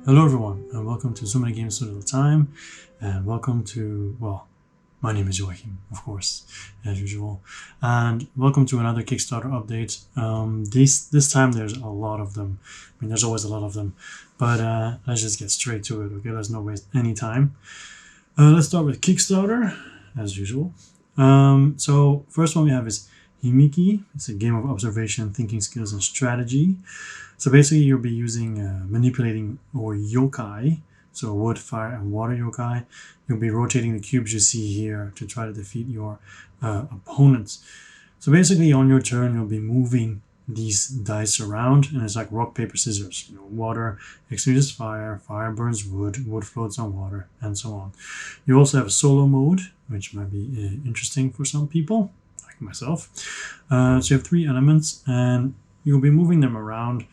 Hello everyone, and welcome to So Many Games So Little Time, and welcome to, well, my name is Joachim, of course, as usual, and welcome to another Kickstarter update. This time there's a lot of them. I mean, there's always a lot of them, but let's just get straight to it, okay? Let's not waste any time. Let's start with Kickstarter, as usual. So first one we have is Himiki. It's a game of observation, thinking skills, and strategy. So basically you'll be using manipulating or yokai, so wood, fire, and water yokai. You'll be rotating the cubes you see here to try to defeat your opponents. So basically on your turn you'll be moving these dice around, and it's like rock, paper, scissors. Water extinguishes fire, fire burns wood, wood floats on water, and so on. You also have a solo mode, which might be interesting for some people, like myself. So you have 3 elements, and you'll be moving them around,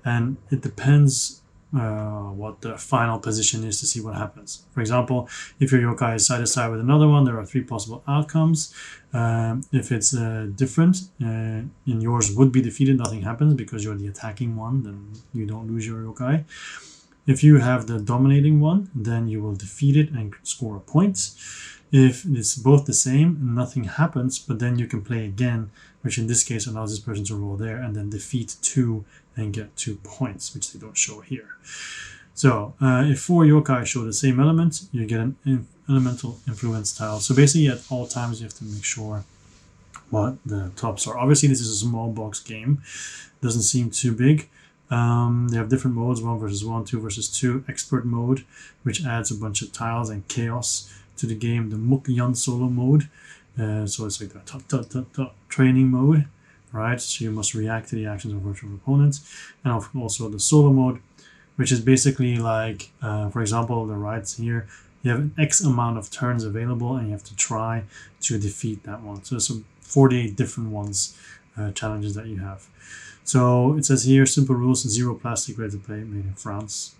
and it depends what the final position is to see what happens. For example, if your yokai is side to side with another one, there are 3 possible outcomes. If it's different, and yours would be defeated, nothing happens because you're the attacking one, then you don't lose your yokai. If you have the dominating one, then you will defeat it and score a point. If it's both the same, nothing happens, but then you can play again, which in this case allows this person to roll there and then defeat 2 and get 2 points, which they don't show here. So if 4 yokai show the same element, you get an elemental influence tile. So basically at all times you have to make sure what the tops are. Obviously this is a small box game, doesn't seem too big. They have different modes, 1 versus 1, 2 versus 2, expert mode, which adds a bunch of tiles and chaos to the game, the Mukyan solo mode. So it's like the training mode, right? So you must react to the actions of virtual opponents. And also the solo mode, which is basically like, for example, the rights here, you have an X amount of turns available and you have to try to defeat that one. So there's some 48 different ones, challenges that you have. So it says here, simple rules, 0 plastic, ready to play, made in France.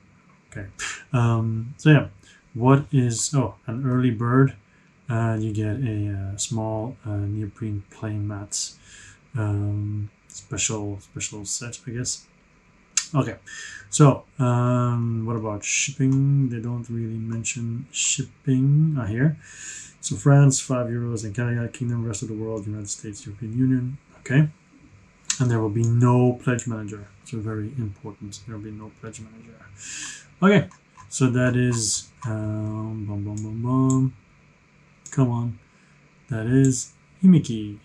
Okay. So yeah, what is, an early bird. You get a small neoprene playing mats, special set, I guess. Okay, so what about shipping? They don't really mention shipping here. So France, €5, and Canada, Kingdom, rest of the world, United States, European Union. Okay, and there will be no pledge manager. So very important. There will be no pledge manager. Okay, so that is come on, that is Himiki.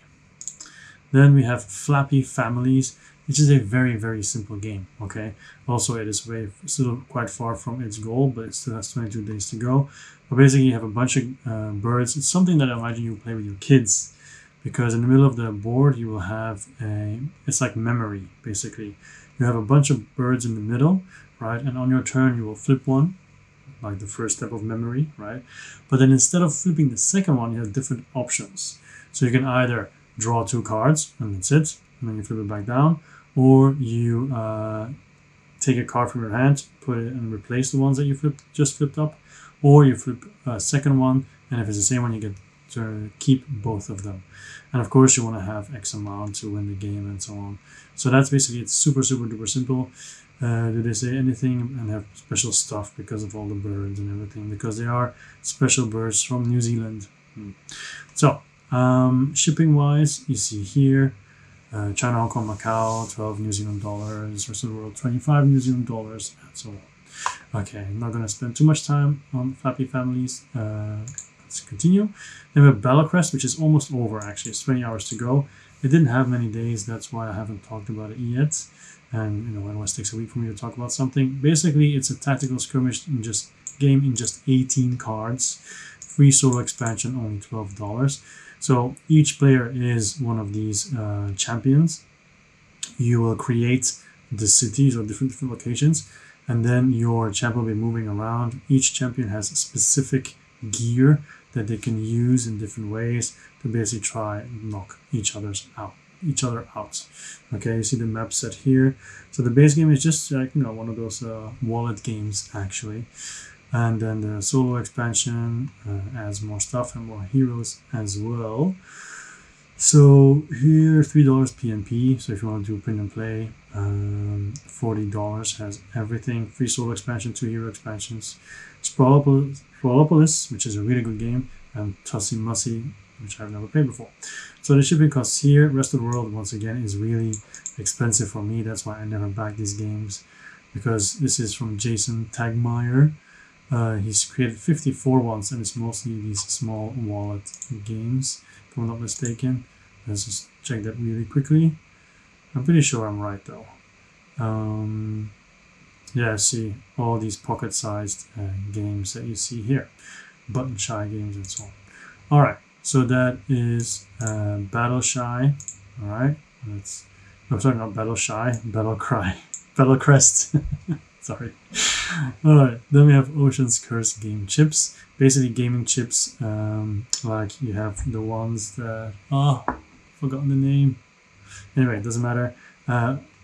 Then we have Flappy Families, which is a very, very simple game, okay? Also, it is still quite far from its goal, but it still has 22 days to go. But basically, you have a bunch of birds. It's something that I imagine you play with your kids, because in the middle of the board, you will have it's like memory, basically. You have a bunch of birds in the middle, right? And on your turn, you will flip one, like the first step of memory, right? But then instead of flipping the second one, you have different options. So you can either draw 2 cards, and that's it, and then you flip it back down, or you take a card from your hand, put it and replace the ones that you just flipped up, or you flip a second one, and if it's the same one, you get to keep both of them. And of course, you want to have X amount to win the game and so on. So that's basically, it's super, super duper simple. Do they say anything and have special stuff because of all the birds and everything? Because they are special birds from New Zealand. So, shipping wise, you see here, China, Hong Kong, Macau, 12 New Zealand dollars, rest of the world, 25 New Zealand dollars, and so on. Okay, I'm not going to spend too much time on Flappy Families. Let's continue. Then we have Battlecrest, which is almost over actually. It's 20 hours to go. It didn't have many days, that's why I haven't talked about it yet. And it always takes a week for me to talk about something. Basically, it's a tactical skirmish game in just 18 cards. Free solo expansion, only $12. So each player is one of these champions. You will create the cities or different locations, and then your champion will be moving around. Each champion has specific gear that they can use in different ways to basically try and knock each other out. Okay, you see the map set here. So the base game is just like, one of those wallet games actually. And then the solo expansion adds more stuff and more heroes as well. So here, $3 PNP. So if you want to do print and play, $40 has everything. Free solo expansion, 2 hero expansions. Sprawlopolis, which is a really good game, and Tussie Mussy, which I've never played before. So the shipping costs here, rest of the world, once again, is really expensive for me. That's why I never back these games, because this is from Jason Tagmeyer. He's created 54 ones, and it's mostly these small wallet games, if I'm not mistaken. Let's just check that really quickly. I'm pretty sure I'm right though. Yeah, see all these pocket-sized games that you see here, button shy games and so on. All right, so that is Battle Shy. All right, that's sorry, not Battle Shy, Battle Cry, Battlecrest. Sorry. All right, then we have Ocean's Curse game chips. Basically, gaming chips. Like you have the ones that forgotten the name. Anyway, it doesn't matter.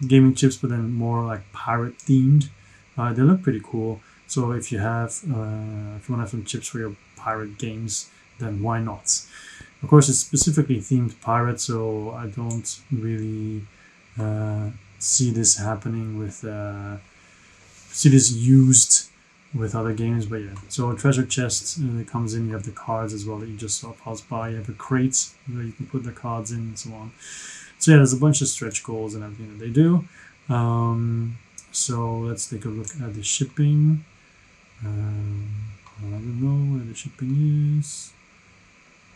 Gaming chips, but then more like pirate themed. They look pretty cool. So if you have, if you want to have some chips for your pirate games, then why not? Of course, it's specifically themed pirate, so I don't really see this happening with, see this used with other games. But yeah, so a treasure chest that comes in. You have the cards as well that you just saw pass by. You have a crate where you can put the cards in and so on. So yeah, there's a bunch of stretch goals and everything that they do. So let's take a look at the shipping. I don't know where the shipping is.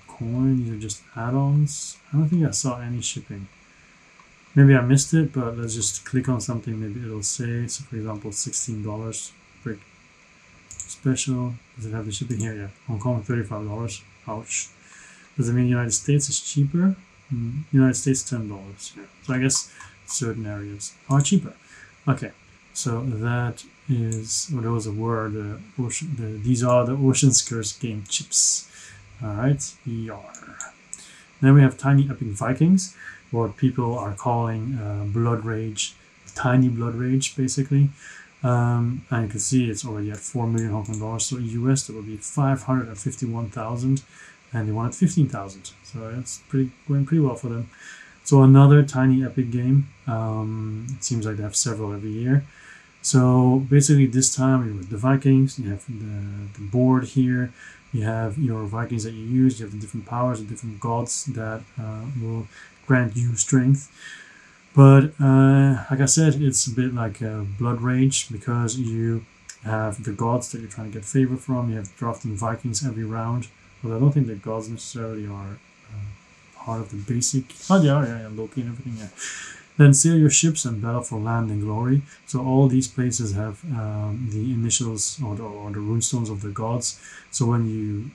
Coin, these are just add-ons. I don't think I saw any shipping. Maybe I missed it, but let's just click on something. Maybe it'll say, so for example, $16 brick special. Does it have the shipping here? Yeah, Hong Kong $35. Ouch. Does it mean United States is cheaper? United States $10. Yeah. So I guess certain areas are cheaper. Okay, so that is, or those were these are the Ocean's Curse game chips. All right, ER. Then we have Tiny Epic Vikings, what people are calling Blood Rage, Tiny Blood Rage, basically. And you can see it's already at 4 million Hong Kong dollars. So US, that would be 551,000. And they wanted 15,000, so it's going pretty well for them. So another Tiny Epic game. It seems like they have several every year. So basically this time you're with the Vikings. You have the board here. You have your Vikings that you use. You have the different powers, the different gods that will grant you strength. But like I said, it's a bit like Blood Rage, because you have the gods that you're trying to get favor from. You have drafting Vikings every round. But I don't think the gods necessarily are part of the basic. Oh, they are, yeah, Loki and everything, yeah. Then sail your ships and battle for land and glory. So all these places have the initials or the runestones of the gods. So when you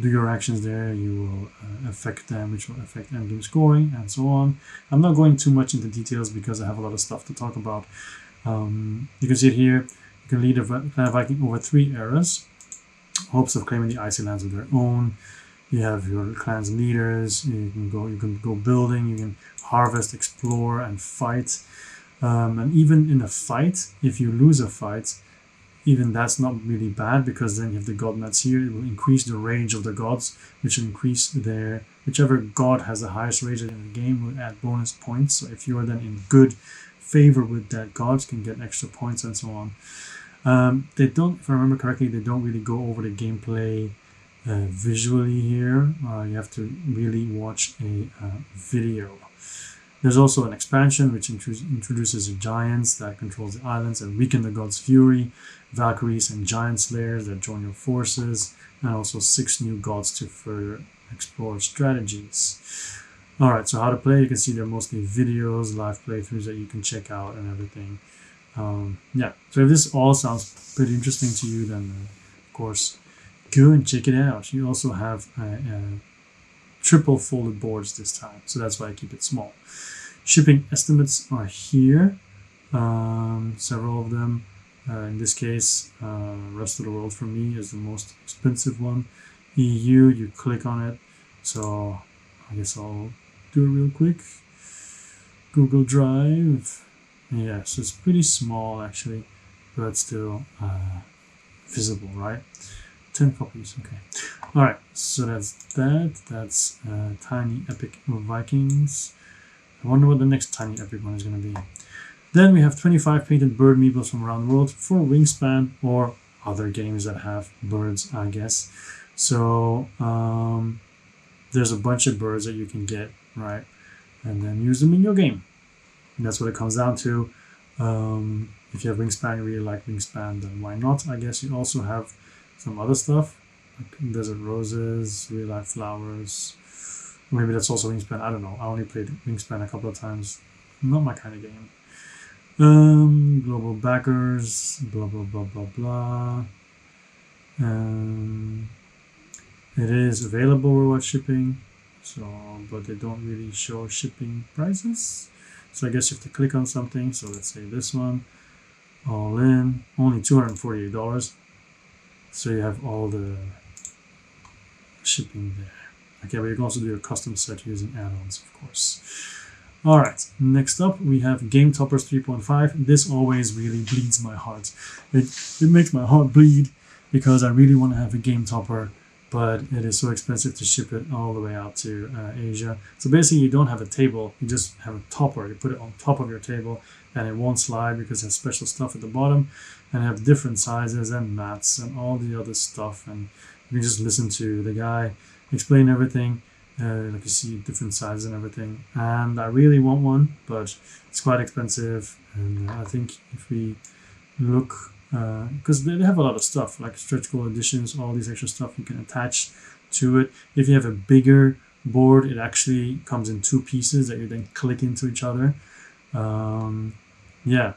do your actions there, you will affect them, which will affect endgame scoring and so on. I'm not going too much into details because I have a lot of stuff to talk about. You can see it here. You can lead a clan Viking over 3 eras. Hopes of claiming the icy lands of their own. You have your clan's leaders. You can go building. You can harvest, explore, and fight. And even in a fight, if you lose a fight, even that's not really bad, because then you have the god mats here. It will increase the rage of the gods, which will increase whichever god has the highest rage in the game will add bonus points. So if you are then in good favor with that god, you can get extra points and so on. They don't, if I remember correctly, they don't really go over the gameplay visually here. You have to really watch a video. There's also an expansion which introduces giants that controls the islands and weaken the god's fury, Valkyries and giant slayers that join your forces, and also 6 new gods to further explore strategies. Alright, so how to play, you can see they're mostly videos, live playthroughs that you can check out and everything. Yeah, so if this all sounds pretty interesting to you, then of course go and check it out. You also have triple folded boards this time, so that's why I keep it small. Shipping estimates are here, several of them. In this case, rest of the world for me is the most expensive one. EU, you click on it, so I guess I'll do it real quick. Google Drive. Yeah, so it's pretty small actually, but still visible, right? 10 copies, okay. Alright, so that's that. That's Tiny Epic Vikings. I wonder what the next Tiny Epic one is going to be. Then we have 25 painted bird meeples from around the world for Wingspan or other games that have birds, I guess. So there's a bunch of birds that you can get, right? And then use them in your game. And that's what it comes down to. If you have Wingspan, you really like Wingspan, then why not? I guess you also have some other stuff, like Desert Roses, Real Life Flowers. Maybe that's also Wingspan, I don't know. I only played Wingspan a couple of times. Not my kind of game. Global backers, blah, blah, blah, blah, blah. It is available worldwide shipping, so, but they don't really show shipping prices. So I guess you have to click on something. So let's say this one, all in, only $248. So you have all the shipping there. Okay, but you can also do a custom set using add-ons, of course. All right, next up we have Game Toppers 3.5. This always really bleeds my heart. It makes my heart bleed because I really want to have a Game Topper, but it is so expensive to ship it all the way out to Asia. So basically you don't have a table, you just have a topper. You put it on top of your table and it won't slide because it has special stuff at the bottom and have different sizes and mats and all the other stuff. And you can just listen to the guy explain everything. Like you see different sizes and everything, and I really want one, but it's quite expensive. And I think if we look, because they have a lot of stuff like stretch goal editions, all these extra stuff you can attach to it. If you have a bigger board, it actually comes in two pieces that you then click into each other. Yeah,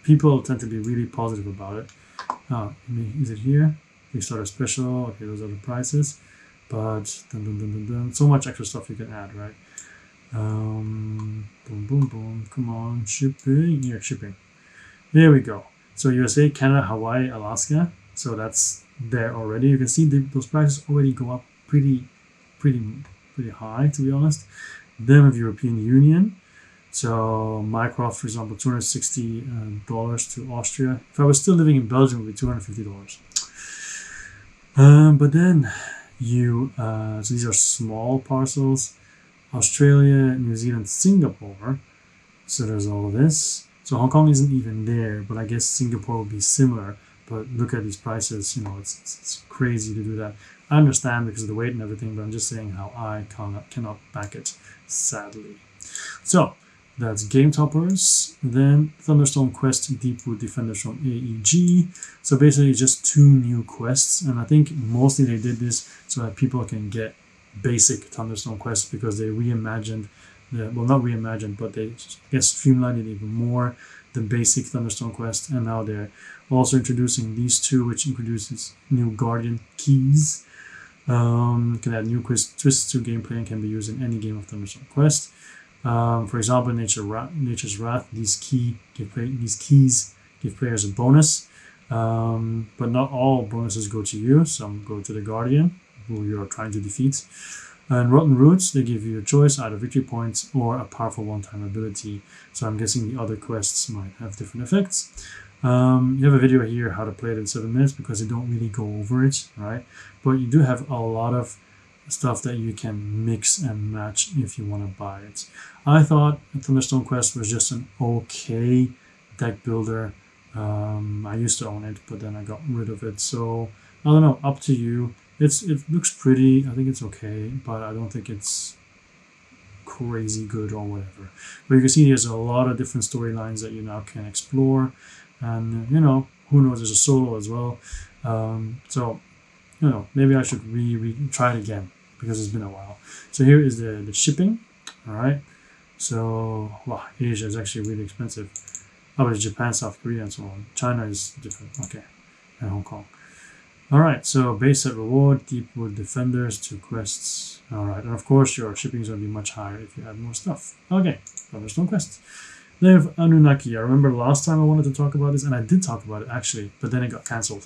people tend to be really positive about it. Is it here? Kickstarter special. Okay, those are the prices. But so much extra stuff you can add, right? Boom, boom, boom. Come on, shipping. Here, shipping. There we go. So USA, Canada, Hawaii, Alaska. So that's there already. You can see those prices already go up pretty high, to be honest. Then with European Union. So Mycroft, for example, $260 to Austria. If I was still living in Belgium, it would be $250. But then so these are small parcels. Australia, New Zealand, Singapore. So there's all this. So Hong Kong isn't even there, but I guess Singapore will be similar. But look at these prices. You know, it's crazy to do that. I understand because of the weight and everything, but I'm just saying how I cannot back it, sadly. So that's Game Toppers. Then Thunderstone Quest, Deepwood Defenders from AEG. So basically just 2 new quests. And I think mostly they did this so that people can get basic Thunderstone quests because they reimagined, well not reimagined, but they streamlined it even more, the basic Thunderstone quest. And now they're also introducing these 2, which introduces new Guardian keys. Can add new twists to gameplay and can be used in any game of Thunderstone Quest. For example, Nature's Wrath, these keys give players a bonus, but not all bonuses go to you. Some go to the Guardian, who you are trying to defeat. And Rotten Roots, they give you a choice, either victory points or a powerful one-time ability. So I'm guessing the other quests might have different effects. You have a video here how to play it in 7 minutes because they don't really go over it, right? But you do have a lot of stuff that you can mix and match if you want to buy it. I thought Thunderstone Quest was just an okay deck builder. I used to own it, but then I got rid of it. So I don't know, up to you. It looks pretty. I think it's okay, but I don't think it's crazy good or whatever. But you can see there's a lot of different storylines that you now can explore, and you know, who knows, there's a solo as well. So you know, maybe I should try it again because it's been a while. So here is the shipping. All right. So wow, Asia is actually really expensive. Oh, it's Japan, South Korea, and so on. China is different. Okay, and Hong Kong. All right. So base set reward, Deepwood Defenders, 2 quests. All right, and of course your shipping is going to be much higher if you add more stuff. Okay, Thunderstone Quest. They have Anunnaki. I remember last time I wanted to talk about this, and I did talk about it actually, but then it got cancelled.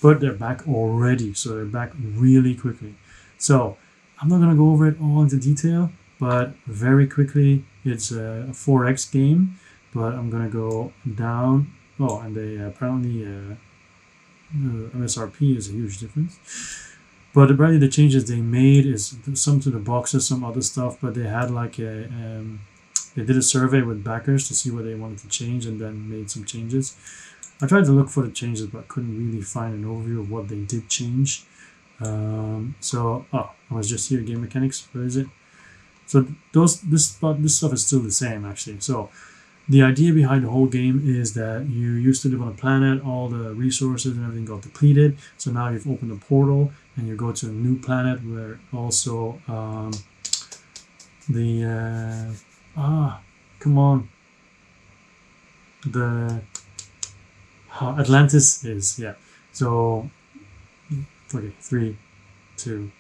But they're back already, so they're back really quickly. So I'm not going to go over it all into detail, but very quickly, it's a 4X game, but I'm going to go down. Oh, and they apparently MSRP is a huge difference. But apparently the changes they made is some to the boxes, some other stuff, but they had like a they did a survey with backers to see what they wanted to change and then made some changes. I tried to look for the changes but couldn't really find an overview of what they did change. I was just here, game mechanics, where is it? So this stuff is still the same actually. So the idea behind the whole game is that you used to live on a planet, all the resources and everything got depleted. So now you've opened a portal and you go to a new planet where also Atlantis is, yeah. So okay, 3, 2,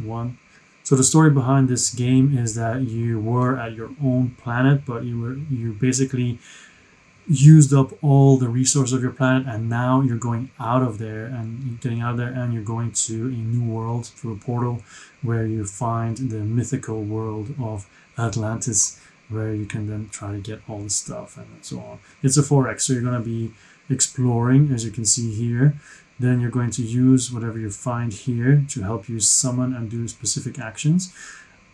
1. So the story behind this game is that you were at your own planet, but you basically used up all the resources of your planet, and now you're going out of there and you're going to a new world through a portal where you find the mythical world of Atlantis, where you can then try to get all the stuff and so on. It's a 4X, so you're going to be exploring, as you can see here. Then you're going to use whatever you find here to help you summon and do specific actions.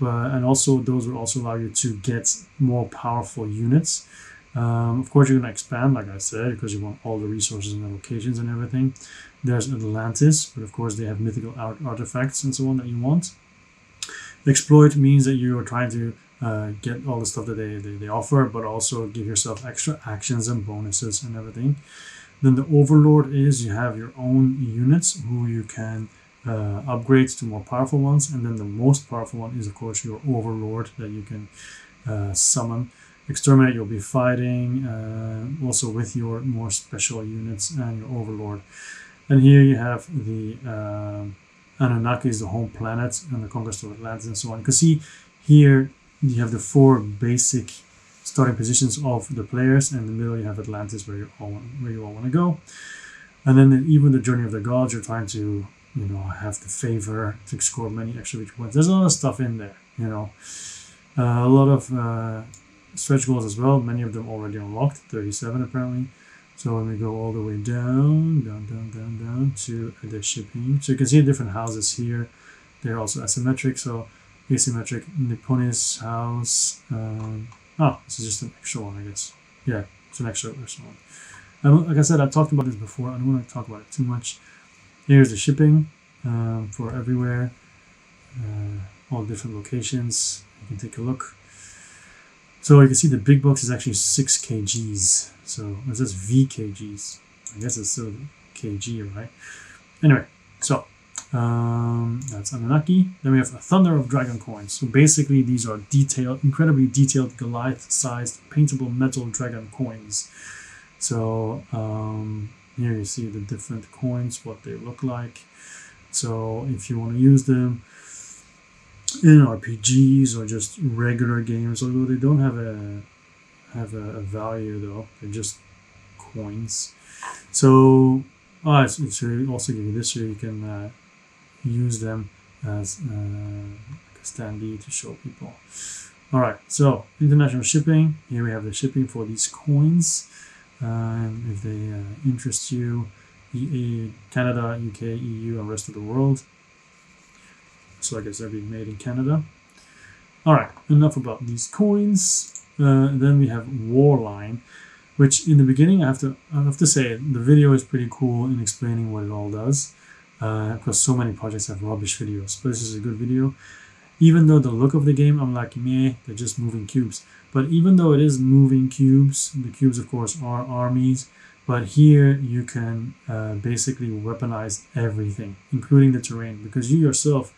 And also those will also allow you to get more powerful units. Of course, you're going to expand, like I said, because you want all the resources and the locations and everything. There's Atlantis, but of course they have mythical artifacts and so on that you want. Exploit means that you are trying to get all the stuff that they offer, but also give yourself extra actions and bonuses and everything. Then the Overlord is you have your own units who you can upgrade to more powerful ones. And then the most powerful one is, of course, your Overlord that you can summon. Exterminate, you'll be fighting also with your more special units and your Overlord. And here you have the Anunnaki is the home planet and the conquest of Atlantis and so on. You can see here you have the 4 basic starting positions of the players, and in the middle you have Atlantis where you all want to go. And then even the Journey of the Gods, you're trying to have the favor to score many extra reach points. There's a lot of stuff in there, a lot of stretch goals as well. Many of them already unlocked, 37 apparently. So when we go all the way down to the shipping, so you can see different houses here. They're also asymmetric, so asymmetric Nipponis house. This is just an extra one, I guess. Yeah, it's an extra one. And like I said, I've talked about this before. I don't want to talk about it too much. Here's the shipping for everywhere, all different locations. You can take a look. So you can see the big box is actually 6 kgs. So it says VKGs. I guess it's still kg, right? Anyway, so that's Anunnaki. Then we have a Thunder of Dragon coins. So basically these are incredibly detailed Goliath-sized paintable metal dragon coins. So here you see the different coins, what they look like. So if you want to use them in RPGs or just regular games, although they don't have a value though, they're just coins. So it's also give you this so you can use them as like a standee to show people. Alright, so international shipping. Here we have the shipping for these coins. If they interest you, Canada, UK, EU, and rest of the world. So I guess they're being made in Canada. Alright, enough about these coins. Then we have Warline, which in the beginning I have to say the video is pretty cool in explaining what it all does. Because so many projects have rubbish videos, but this is a good video. Even though the look of the game, I'm like, meh, they're just moving cubes. But even though it is moving cubes, the cubes of course are armies, but here you can basically weaponize everything, including the terrain, because you yourself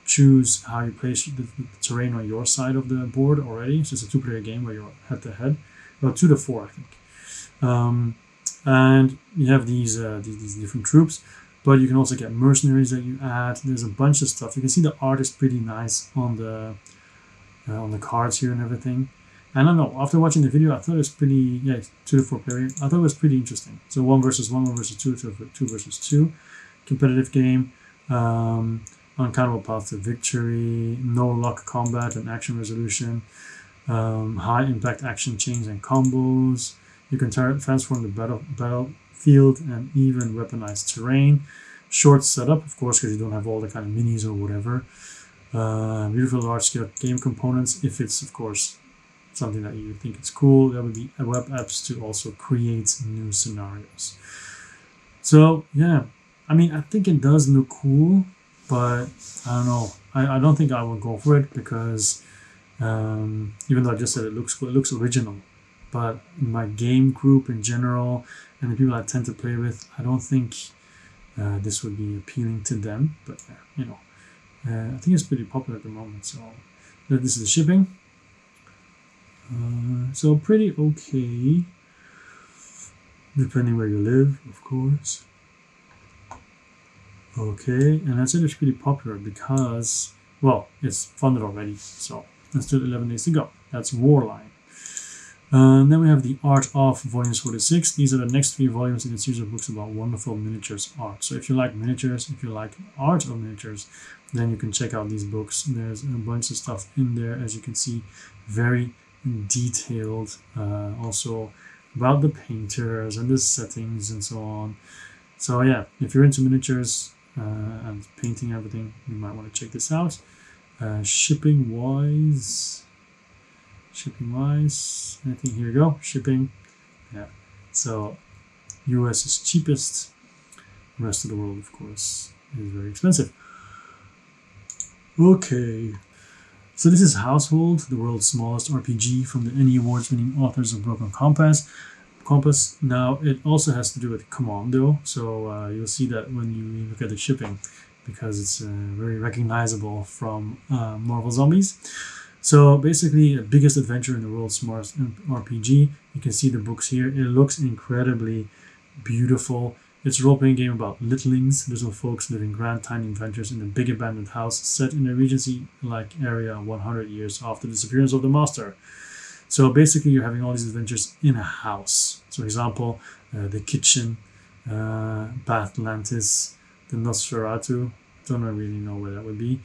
choose how you place the terrain on your side of the board already. So it's a 2-player game where you're head to head, well 2 to 4 I think. And you have these different troops. But you can also get mercenaries that you add. There's a bunch of stuff. You can see the art is pretty nice on the cards here and everything. And I don't know, after watching the video, I thought it was pretty, 2 to 4 player. I thought it was pretty interesting. So 1 versus 1, 1 versus 2, 2 versus 2. Competitive game. Uncountable paths to victory. No luck combat and action resolution. High impact action chains and combos. You can transform the battlefield and even weaponize terrain. Short setup, of course, because you don't have all the kind of minis or whatever. Beautiful large-scale game components, if it's, of course, something that you think is cool. There would be web apps to also create new scenarios. So, yeah, I mean, I think it does look cool, but I don't know. I don't think I will go for it because even though I just said it looks cool, it looks original. But my game group in general and the people I tend to play with, I don't think this would be appealing to them. But, you know, I think it's pretty popular at the moment. So this is the shipping. So pretty okay, depending where you live, of course. Okay, and that's it. It's pretty popular because, well, it's funded already. So there's still 11 days to go. That's Warline. And then we have the Art of Volumes 46. These are the next 3 volumes in a series of books about wonderful miniatures art. So if you like miniatures, if you like art of miniatures, then you can check out these books. There's a bunch of stuff in there, as you can see, very detailed, also about the painters and the settings and so on. So yeah, if you're into miniatures and painting everything, you might want to check this out. Shipping wise, anything, here you go, shipping. Yeah, so US is cheapest, the rest of the world, of course, is very expensive. Okay. So this is Household, the world's smallest RPG from the Emmy Awards-winning authors of Broken Compass. Now, it also has to do with Commando, so you'll see that when you look at the shipping, because it's very recognizable from Marvel Zombies. So basically, the biggest adventure in the world's smallest RPG. You can see the books here. It looks incredibly beautiful. It's a role-playing game about littlings, little folks living grand, tiny adventures in a big abandoned house set in a Regency-like area 100 years after the disappearance of the master. So basically, you're having all these adventures in a house. So, for example, the kitchen, Batlantis, the Nosferatu. Don't really know where that would be.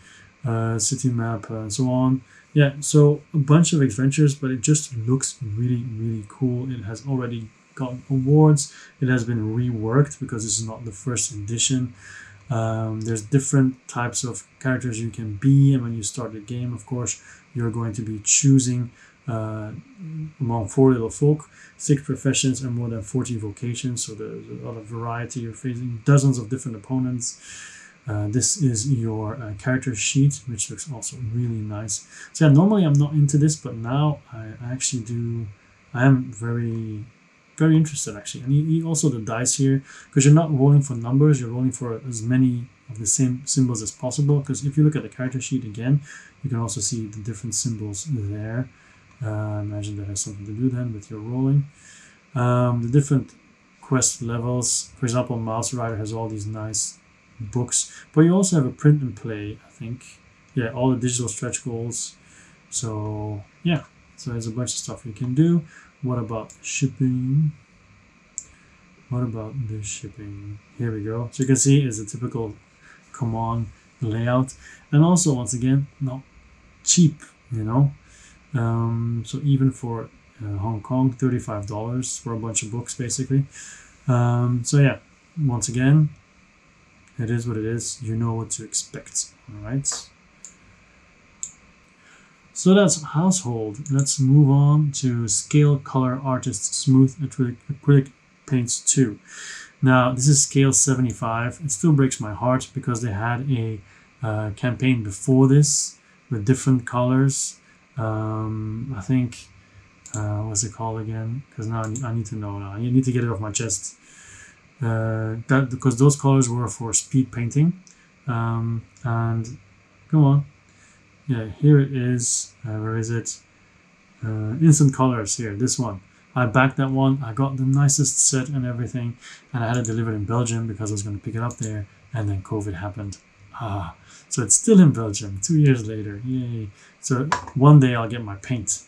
City map, and so on. Yeah, so a bunch of adventures, but it just looks really, really cool. It has already gotten awards. It has been reworked because this is not the first edition. There's different types of characters you can be, and when you start the game, of course, you're going to be choosing among 4 little folk, 6 professions, and more than 40 vocations. So there's a lot of variety. You're facing dozens of different opponents. This is your character sheet, which looks also really nice. So yeah, normally I'm not into this, but now I actually do. I am very interested, actually. And you also the dice here, because you're not rolling for numbers, you're rolling for as many of the same symbols as possible. Because if you look at the character sheet again, you can also see the different symbols there. I imagine that has something to do then with your rolling. The different quest levels, for example, Mouse Rider has all these nice books, but you also have a print and play, I think. Yeah, all the digital stretch goals. So yeah, so there's a bunch of stuff you can do. What about shipping? What about the shipping? Here we go. So you can see it's a typical command layout, and also once again not cheap, you know. So even for Hong Kong, $35 for a bunch of books, basically. So yeah, once again, it is what it is. You know what to expect. All right. So that's Household. Let's move on to Scalecolor Artist Smooth Acrylic Paints 2. Now, this is scale 75. It still breaks my heart because they had a campaign before this with different colors. I think, what's it called again? Because now I need to know now. You need to get it off my chest. That because those colors were for speed painting. And come on. Yeah, here it is. Where is it? Instant Colors here, this one. I backed that one. I got the nicest set and everything, and I had it delivered in Belgium because I was going to pick it up there, and then COVID happened. So it's still in Belgium 2 years later. Yay. So one day I'll get my paint.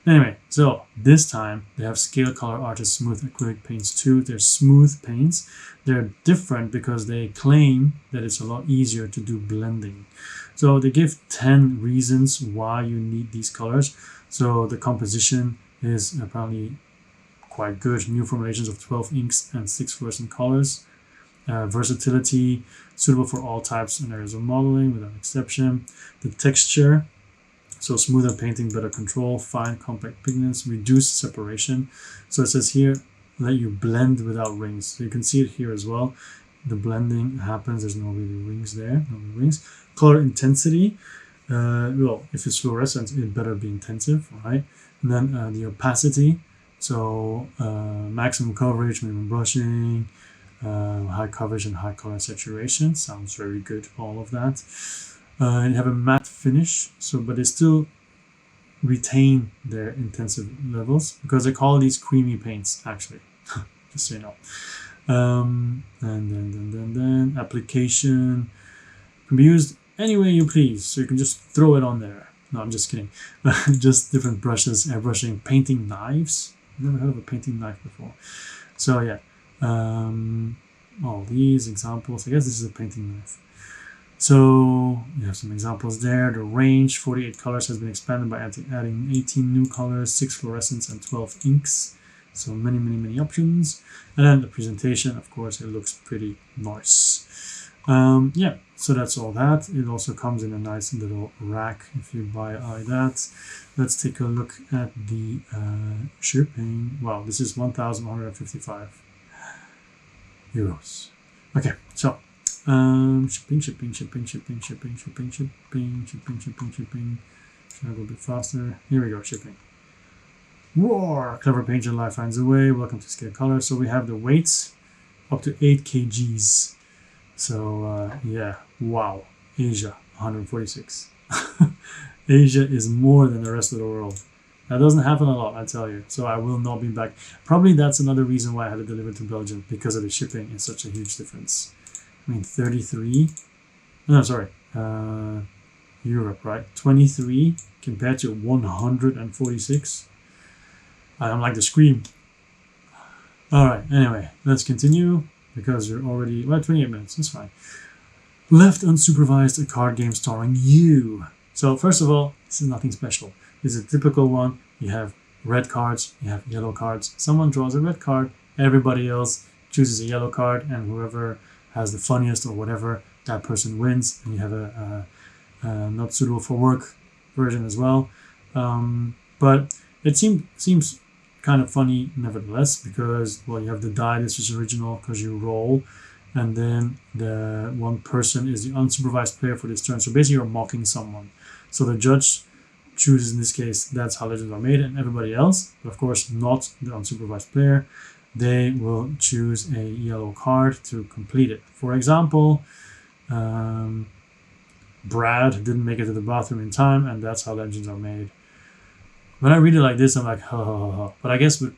Anyway, so this time they have Scalecolor Artist Smooth Acrylic Paints 2. They're smooth paints. They're different because they claim that it's a lot easier to do blending. So they give 10 reasons why you need these colors. So the composition is apparently quite good. New formulations of 12 inks and 6 fluorescent colors. Versatility, suitable for all types and areas of modeling without exception. The texture, so smoother painting, better control, fine compact pigments, reduced separation. So it says here, let you blend without rings. So you can see it here as well. The blending happens, there's no really rings there, no rings. Color intensity, well, if it's fluorescent, it better be intensive, right? And then the opacity, so maximum coverage, minimum brushing, high coverage and high color saturation. Sounds very good, all of that. And you have a matte finish, so but they still retain their intensive levels because they call these creamy paints, actually, just so you know. And then application can be used any way you please, so you can just throw it on there. No, I'm just kidding. Just different brushes, airbrushing, painting knives. I've never heard of a painting knife before. So yeah, all these examples. I guess this is a painting knife. So you have some examples there. The range, 48 colors, has been expanded by adding 18 new colors, 6 fluorescents, and 12 inks. So many options. And then the presentation, of course, it looks pretty nice. Yeah, so that's all that. It also comes in a nice little rack if you buy that. Let's take a look at the shipping. Wow, this is 1,155 euros. Okay, so shipping. Should I go a bit faster? Here we go, shipping. Roar! Clever painter life finds a way. Welcome to Scalecolor. So we have the weights up to 8 kgs. So yeah, wow. Asia, 146. Asia is more than the rest of the world. That doesn't happen a lot, I tell you. So I will not be back. Probably that's another reason why I had to deliver to Belgium, because of the shipping is such a huge difference. I mean, 33. No, sorry. Europe, right? 23 compared to 146. I'm like the scream. All right. Anyway, let's continue because we're already 28 minutes. That's fine. Left unsupervised, a card game starring you. So first of all, this is nothing special. This is a typical one. You have red cards, you have yellow cards. Someone draws a red card, everybody else chooses a yellow card, and whoever has the funniest or whatever, that person wins. And you have a not suitable for work version as well. But it seems kind of funny nevertheless, because, well, you have the die, this is original because you roll, and then the one person is the unsupervised player for this turn. So basically you're mocking someone. So the judge chooses, in this case, that's how legends are made, and everybody else, but of course not the unsupervised player, they will choose a yellow card to complete it. For example, Brad didn't make it to the bathroom in time, and that's how legends are made. When I read it like this, I'm like, ha ha ha. But I guess with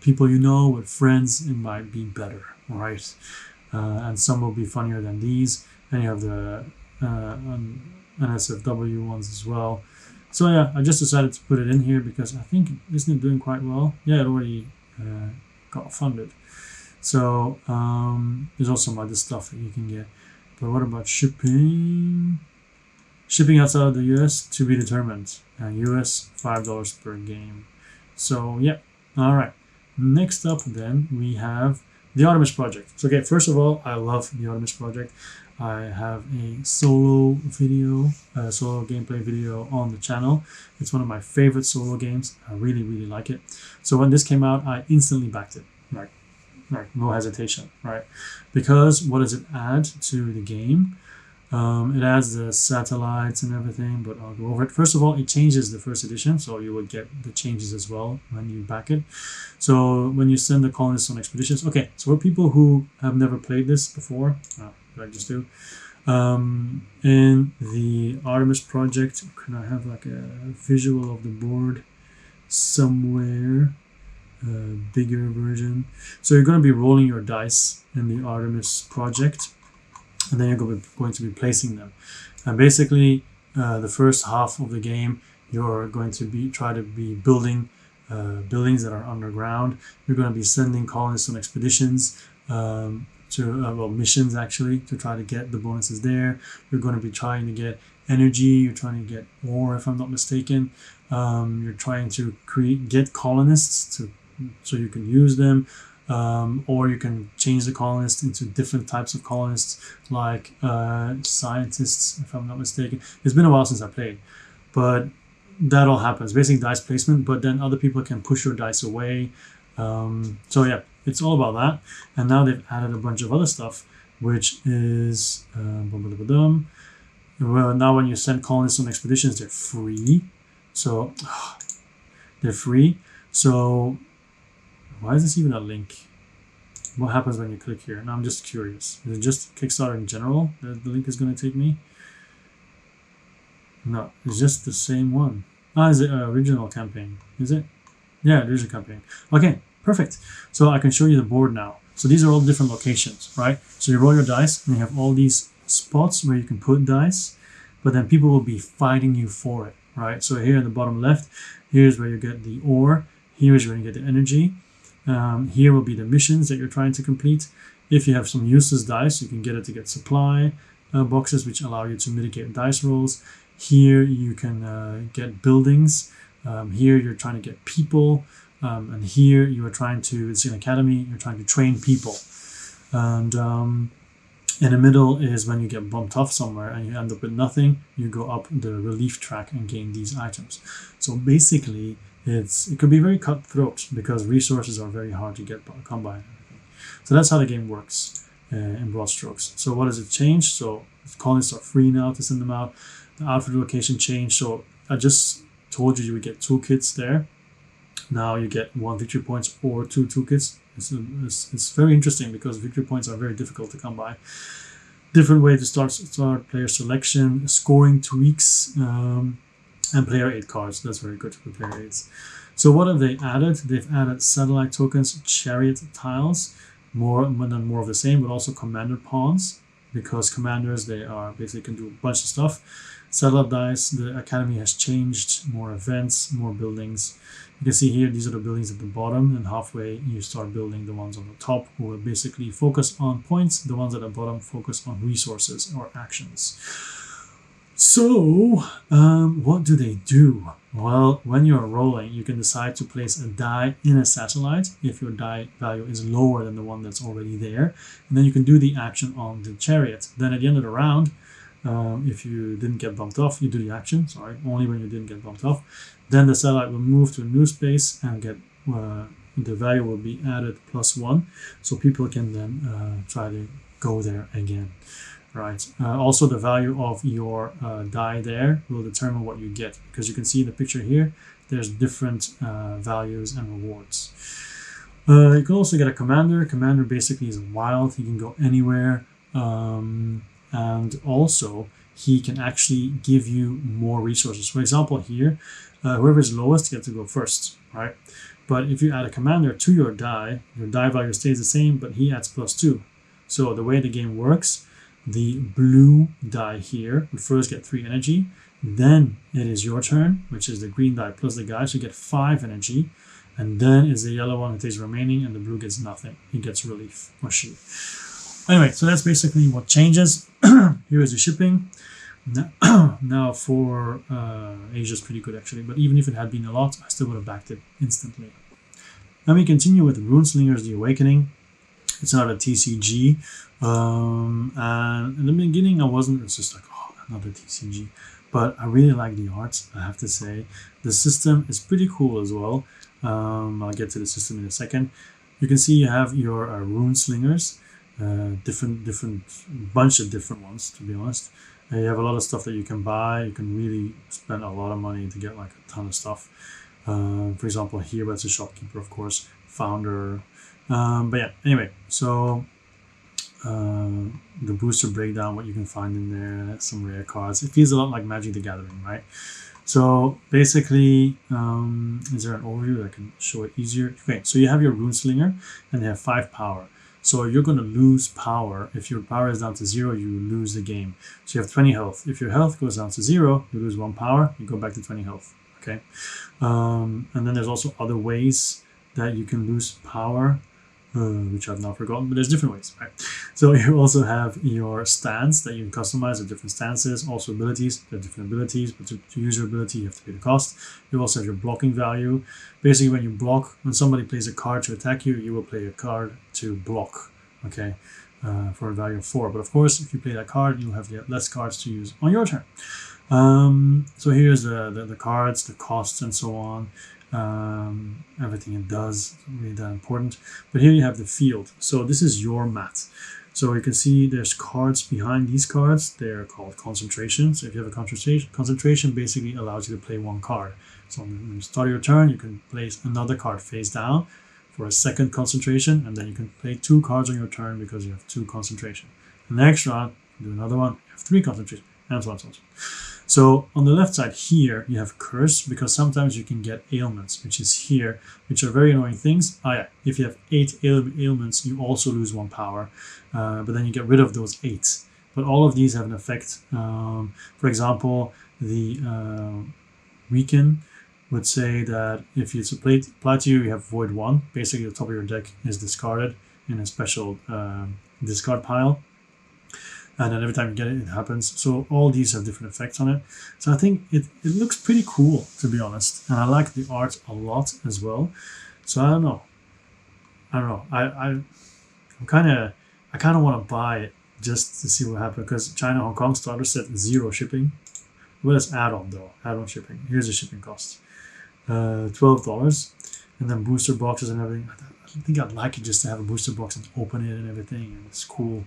people you know, with friends, it might be better, right? And some will be funnier than these. And you have the NSFW ones as well. So yeah, I just decided to put it in here because I think, isn't it doing quite well? Yeah, it already got funded. So there's also some other stuff that you can get. But what about shipping? Shipping outside of the US to be determined. US $5 per game. So yeah, all right. Next up then we have the Artemis project. So okay, first of all, I love the Artemis project. I have a solo video, solo gameplay video on the channel. It's one of my favorite solo games. I really like it. So when this came out, I instantly backed it. Like no hesitation, right? Because what does it add to the game? It adds the satellites and everything, but I'll go over it. First of all, it changes the first edition, so you will get the changes as well when you back it. So when you send the colonists on expeditions, okay, so for people who have never played this before, I just do. In the Artemis project, can I have like a visual of the board somewhere? Bigger version. So you're going to be rolling your dice in the Artemis project, and then you're going to be placing them. And basically, the first half of the game, you're going to try to be building buildings that are underground. You're going to be sending colonists on expeditions missions actually, to try to get the bonuses there. You're going to be trying to get energy, you're trying to get ore, if I'm not mistaken. You're trying to get colonists so you can use them, or you can change the colonists into different types of colonists, like scientists, if I'm not mistaken. It's been a while since I played, but that all happens. Basically dice placement, but then other people can push your dice away. So yeah, it's all about that. And now they've added a bunch of other stuff, which is well, now when you send colonists on expeditions, they're free. So they're free. So why is this even a link? What happens when you click here? Now I'm just curious. Is it just Kickstarter in general that the link is going to take me? No, it's just the same one. Ah, is it an original campaign? Is it? Yeah, there's a campaign. Okay, perfect. So I can show you the board now. So these are all different locations, right? So you roll your dice and you have all these spots where you can put dice, but then people will be fighting you for it, right? So here in the bottom left, here's where you get the ore. Here's where you get the energy. Here will be the missions that you're trying to complete. If you have some useless dice, you can get it to get supply boxes, which allow you to mitigate dice rolls. Here you can get buildings. Here you're trying to get people. And here you are trying to, it's an academy, you're trying to train people. And in the middle is when you get bumped off somewhere and you end up with nothing, you go up the relief track and gain these items. So basically, it could be very cutthroat because resources are very hard to come by. So that's how the game works in broad strokes. So what does it change? So colonists are free now to send them out. The outfit location changed. So I just told you would get toolkits there. Now you get 1 victory points or 2 toolkits. It's very interesting because victory points are very difficult to come by. Different way to start player selection, scoring tweaks, and player aid cards. That's very good for player aids. So what have they added? They've added satellite tokens, chariot tiles, more of the same, but also commander pawns, because commanders, they are basically can do a bunch of stuff. Satellite dice, the academy has changed, more events, more buildings. You can see here, these are the buildings at the bottom, and halfway you start building the ones on the top, who will basically focus on points. The ones at the bottom focus on resources or actions. So, what do they do? Well, when you're rolling, you can decide to place a die in a satellite if your die value is lower than the one that's already there. And then you can do the action on the chariot. Then at the end of the round, if you didn't get bumped off, you do the action, only when you didn't get bumped off. Then the satellite will move to a new space and get the value will be added +1. So people can then try to go there again. Right. Also, the value of your die there will determine what you get, because you can see in the picture here, there's different values and rewards. You can also get a commander. Commander basically is wild. He can go anywhere. And also, he can actually give you more resources. For example, here, whoever is lowest gets to go first, right? But if you add a commander to your die value stays the same, but he adds +2. So the way the game works, the blue die here would first get 3 energy, then it is your turn, which is the green die plus the guy, so you get 5 energy, and then is the yellow one who takes remaining, and the blue gets nothing. He gets relief, or she. Anyway, so that's basically what changes. Here is the shipping. Now for Asia's pretty good actually, but even if it had been a lot, I still would have backed it instantly. Then we continue with Runeslingers The Awakening. It's not a TCG. And in the beginning it's just like, oh, another TCG. But I really like the art, I have to say. The system is pretty cool as well. I'll get to the system in a second. You can see you have your Runeslingers, different bunch of different ones, to be honest. You have a lot of stuff that you can buy. You can really spend a lot of money to get like a ton of stuff. For example, here that's a shopkeeper, of course, founder. But yeah, anyway, so the booster breakdown, what you can find in there, some rare cards. It feels a lot like Magic the Gathering, right? So basically, is there an overview that I can show it easier? Okay, so you have your Runeslinger, and they have 5 power. So you're going to lose power. If your power is down to 0, you lose the game. So you have 20 health. If your health goes down to 0, you lose 1 power, you go back to 20 health. Okay. And then there's also other ways that you can lose power. which I've now forgotten, but there's different ways, right? So you also have your stance that you can customize at different stances, also abilities, there are different abilities, but to use your ability, you have to pay the cost. You also have your blocking value. Basically, when you block, when somebody plays a card to attack you, you will play a card to block, okay, for a value of 4. But of course, if you play that card, you'll have less cards to use on your turn. So here's the cards, the costs, and so on. Everything it does, really that important. But here you have the field. So this is your mat. So you can see there's cards behind these cards. They're called concentration. So if you have a concentration basically allows you to play one card. So when you start your turn, you can place another card face down for a second concentration, and then you can play 2 cards on your turn because you have 2 concentration. The next round, you do another one, you have 3 concentration, and so on and so on. So on the left side here, you have curse, because sometimes you can get ailments, which is here, which are very annoying things. Oh yeah, if you have 8 ailments, you also lose 1 power, but then you get rid of those 8. But all of these have an effect. For example, the weaken would say that if it's applied to you, you have void 1. Basically, the top of your deck is discarded in a special discard pile. And then every time you get it, it happens. So all these have different effects on it. So I think it looks pretty cool, to be honest. And I like the art a lot as well. So I don't know. I kind of want to buy it just to see what happens, because China Hong Kong starter set 0 shipping. Well, it's add-on though. Add-on shipping. Here's the shipping cost. $12. And then booster boxes and everything. I think I'd like it just to have a booster box and open it and everything. And it's cool.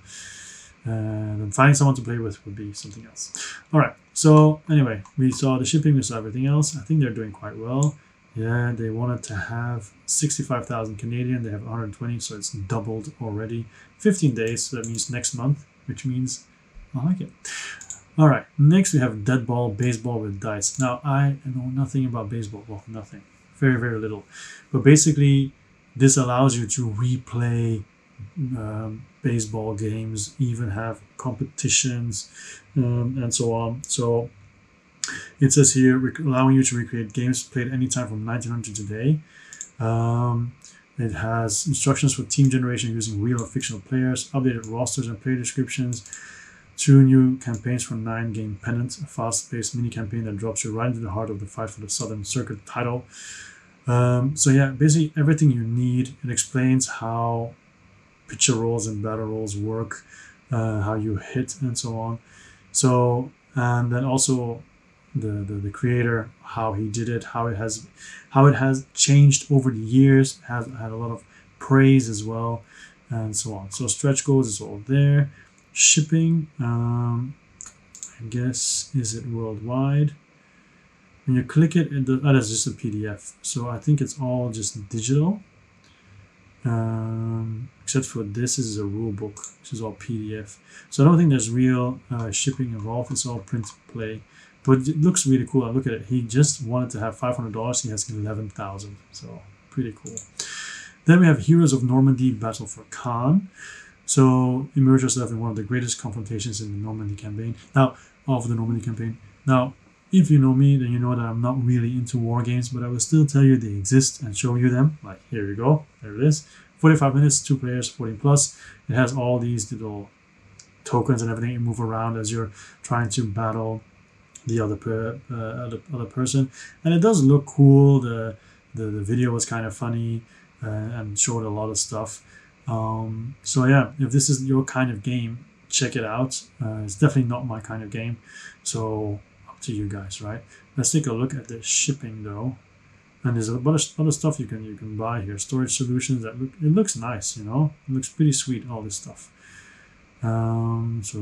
And finding someone to play with would be something else. All right. So anyway, we saw the shipping, we saw everything else. I think they're doing quite well. Yeah, they wanted to have 65,000 Canadian. They have 120, so it's doubled already. 15 days, so that means next month, which means I like it. All right. Next, we have Deadball, baseball with dice. Now, I know nothing about baseball. Well, nothing. Very, very little. But basically, this allows you to replay baseball games, even have competitions, and so on. So it says here, allowing you to recreate games played anytime from 1900 to today. It has instructions for team generation using real or fictional players, updated rosters and player descriptions, 2 new campaigns for 9-game pennant, a fast-paced mini-campaign that drops you right into the heart of the fight for the Southern Circuit title. So yeah, basically everything you need. It explains how picture rolls and battle rolls work, how you hit and so on. So, and then also the creator, how he did it, how it has changed over the years, has had a lot of praise as well, and so on. So stretch goals is all there. Shipping, I guess, is it worldwide? When you click it, that is just a PDF. So I think it's all just digital. Except for this is a rule book, which is all PDF. So I don't think there's real shipping involved. It's all print play, but it looks really cool. I look at it. He just wanted to have $500. He has 11,000. So pretty cool. Then we have Heroes of Normandie Battle for Caen. So immerse yourself in one of the greatest confrontations in the Normandie campaign. Now, if you know me, then you know that I'm not really into war games, but I will still tell you they exist and show you them. Like, here you go. There it is. 45 minutes, 2 players, 14 plus. It has all these little tokens and everything. You move around as you're trying to battle the other person. And it does look cool. The video was kind of funny and showed a lot of stuff. So yeah, if this is your kind of game, check it out. It's definitely not my kind of game. So to you guys, right? Let's take a look at the shipping though, and there's a bunch of other stuff you can buy here. Storage solutions it looks nice, you know, it looks pretty sweet, all this stuff. So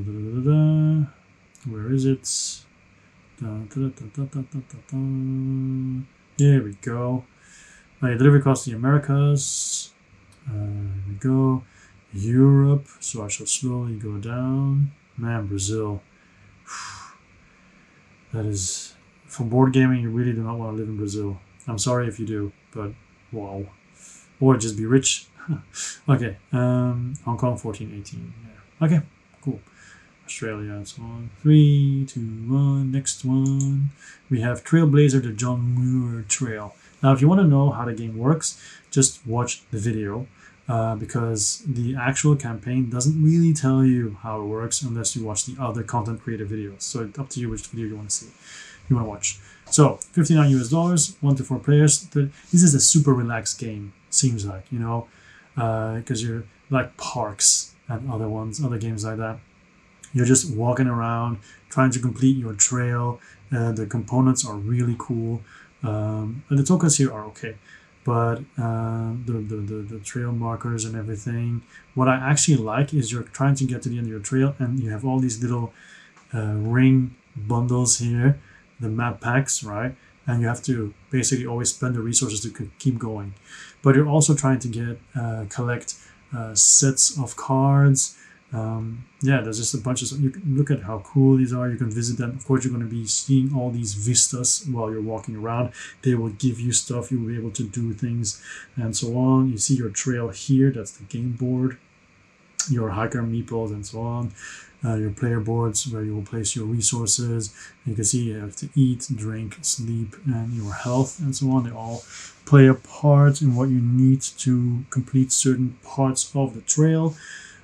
where is it? Here we go. Delivery cost in the Americas. Here we go. Europe. So I shall slowly go down. Man, Brazil. That is, for board gaming, you really do not want to live in Brazil. I'm sorry if you do, but wow. Or just be rich. Okay, Hong Kong 1418. Yeah. Okay, cool. Australia and so on. 3, 2, 1. Next one. We have Trailblazer, the John Muir Trail. Now, if you want to know how the game works, just watch the video. because the actual campaign doesn't really tell you how it works unless you watch the other content creator videos. So it's up to you which video you want to see, you want to watch. So $59 US, 1 to 4 players. This is a super relaxed game, seems like, you know, because you're like Parks and other games like that. You're just walking around trying to complete your trail. The components are really cool. And the tokens here are okay, but the trail markers and everything. What I actually like is you're trying to get to the end of your trail, and you have all these little ring bundles here, the map packs, right? And you have to basically always spend the resources to keep going. But you're also trying to get collect sets of cards. Yeah, there's just a bunch of, you can look at how cool these are. You can visit them. Of course, you're going to be seeing all these vistas while you're walking around. They will give you stuff. You will be able to do things and so on. You see your trail here. That's the game board, your hiker meeples and so on. Your player boards where you will place your resources. You can see you have to eat, drink, sleep, and your health and so on. They all play a part in what you need to complete certain parts of the trail.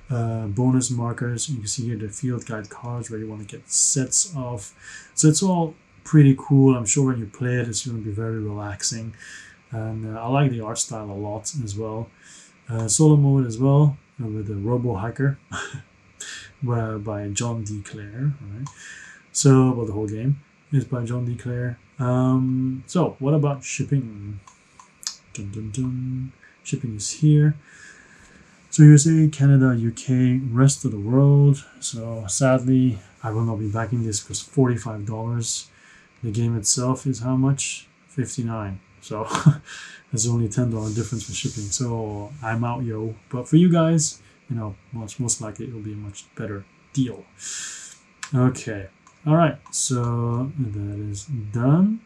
Bonus markers. You can see here the field guide cards where you want to get sets of. So it's all pretty cool. I'm sure when you play it, it's going to be very relaxing. And I like the art style a lot as well. Solo mode as well with the Robo Hiker. By John D. Clare, right? So, well, the whole game is by John D. Clare. So, what about shipping? Dun, dun, dun. Shipping is here. So, USA, Canada, UK, rest of the world. So, sadly, I will not be backing this because $45. The game itself is how much? $59. So, there's only $10 difference for shipping. So, I'm out, yo. But for you guys, you know, most likely it will be a much better deal. Okay, all right, so that is done.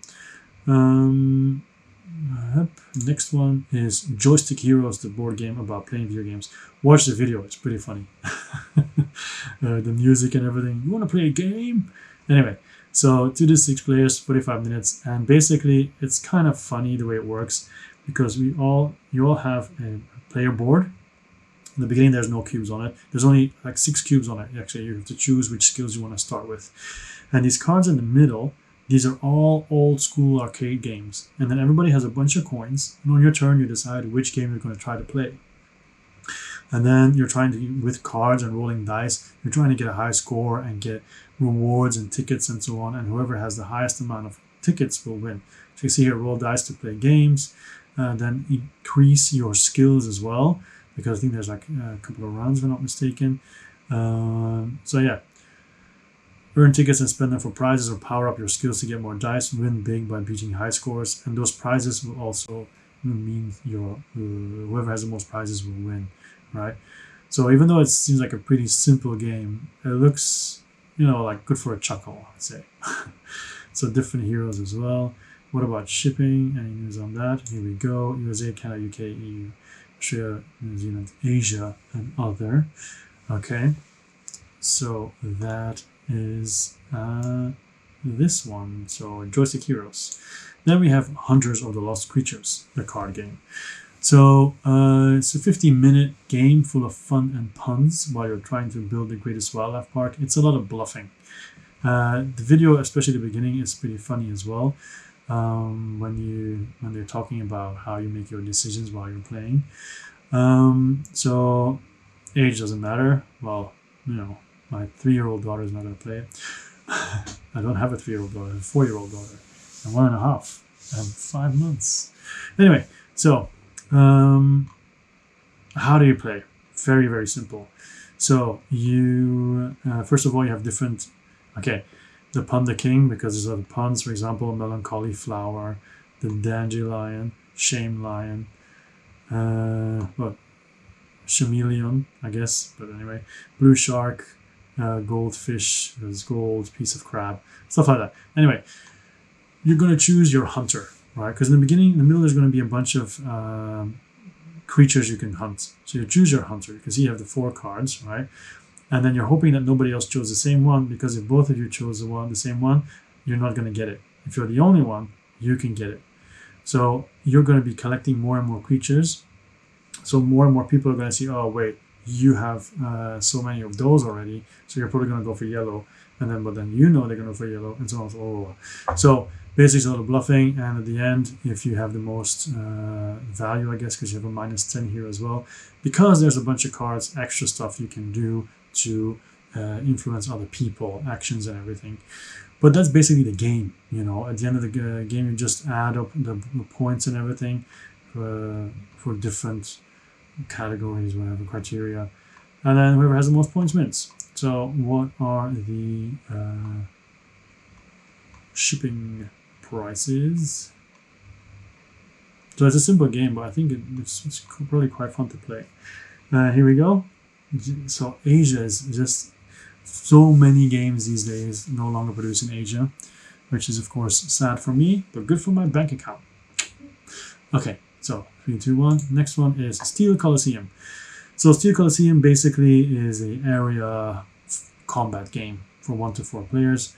Next one is Joystick Heroes, the board game about playing video games. Watch the video, it's pretty funny. The music and everything. You want to play a game? Anyway, so 2 to 6 players, 45 minutes, and basically it's kind of funny the way it works because you all have a player board. In the beginning, there's no cubes on it. There's only like 6 cubes on it. Actually, you have to choose which skills you want to start with. And these cards in the middle, these are all old school arcade games. And then everybody has a bunch of coins. And on your turn, you decide which game you're going to try to play. And then you're trying to, with cards and rolling dice, you're trying to get a high score and get rewards and tickets and so on. And whoever has the highest amount of tickets will win. So you see here, roll dice to play games. Then increase your skills as well, because I think there's like a couple of rounds, if I'm not mistaken. So yeah, earn tickets and spend them for prizes or power up your skills to get more dice. Win big by beating high scores, and those prizes will also mean your whoever has the most prizes will win, right? So even though it seems like a pretty simple game, it looks, you know, like good for a chuckle, I'd say. So different heroes as well. What about shipping? Any news on that? Here we go. USA, Canada, UK, EU. Australia, New Zealand, Asia, and other. Okay, so that is this one. So Joystick Heroes. Then we have Hunters of the Lost Creatures, the card game. So it's a 50-minute game full of fun and puns while you're trying to build the greatest wildlife park. It's a lot of bluffing. The video, especially the beginning, is pretty funny as well. When they're talking about how you make your decisions while you're playing. So age doesn't matter. Well, you know, my 3-year-old daughter is not going to play it. I don't have a 3-year-old daughter. I have a 4-year-old daughter. And 1.5. And 5 months. Anyway, so how do you play? Very, very simple. So you first of all, you have different. Okay. The Panda King, because there's other puns, for example, Melancholy Flower, the Dandelion, Shame Lion, Chameleon, I guess, but anyway, Blue Shark, Goldfish, there's gold, piece of crab, stuff like that. Anyway, you're going to choose your hunter, right? Because in the beginning, in the middle, there's going to be a bunch of creatures you can hunt. So you choose your hunter, because you have the 4 cards, right? And then you're hoping that nobody else chose the same one, because if both of you chose the same one, you're not going to get it. If you're the only one, you can get it. So you're going to be collecting more and more creatures So more and more people are going to see, oh wait, you have so many of those already, so you're probably going to go for yellow, and then but then you know they're going to go for yellow, and so on. So basically, it's a little bluffing, and at the end, if you have the most value, I guess, because you have a -10 here as well, because there's a bunch of cards, extra stuff you can do to influence other people, actions, and everything. But that's basically the game, you know. At the end of the game, you just add up the points and everything for different categories, whatever criteria, and then whoever has the most points wins. So what are the shipping prices? So it's a simple game, but I think it's probably quite fun to play. Here we go. So Asia is just so many games these days no longer produced in Asia, which is of course sad for me, but good for my bank account. Okay, so 3, 2, 1. Next one is Steel Colosseum. So Steel Colosseum basically is an area combat game for 1 to 4 players.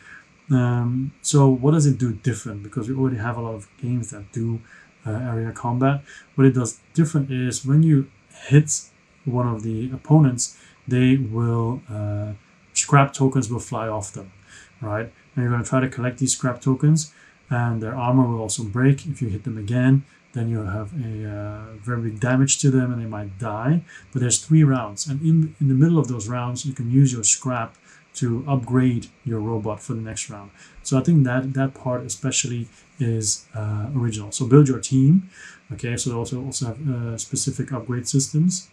So what does it do different? Because we already have a lot of games that do area combat. What it does different is when you hit one of the opponents, they will scrap tokens will fly off them, right? And you're going to try to collect these scrap tokens, and their armor will also break if you hit them again. Then you'll have a very big damage to them, and they might die. But there's 3 rounds, and in the middle of those rounds, you can use your scrap to upgrade your robot for the next round. So I think that part especially is original. So build your team. Okay, so they also have specific upgrade systems.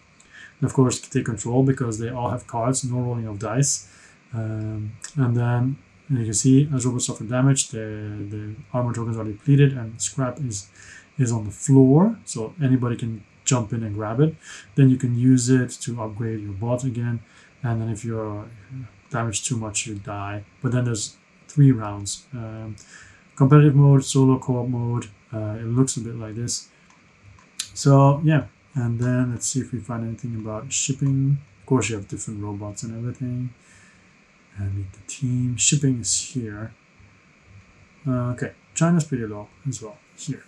And of course, take control because they all have cards, no rolling of dice. And then you can see as robots suffer damage, the armor tokens are depleted, and scrap is on the floor, so anybody can jump in and grab it. Then you can use it to upgrade your bot again, and then if you're damaged too much, you die. But then there's 3 rounds. Competitive mode, solo co-op mode. It looks a bit like this. So yeah, and then let's see if we find anything about shipping. Of course, you have different robots and everything. And meet the team. Shipping is here. Okay, China's pretty low as well here.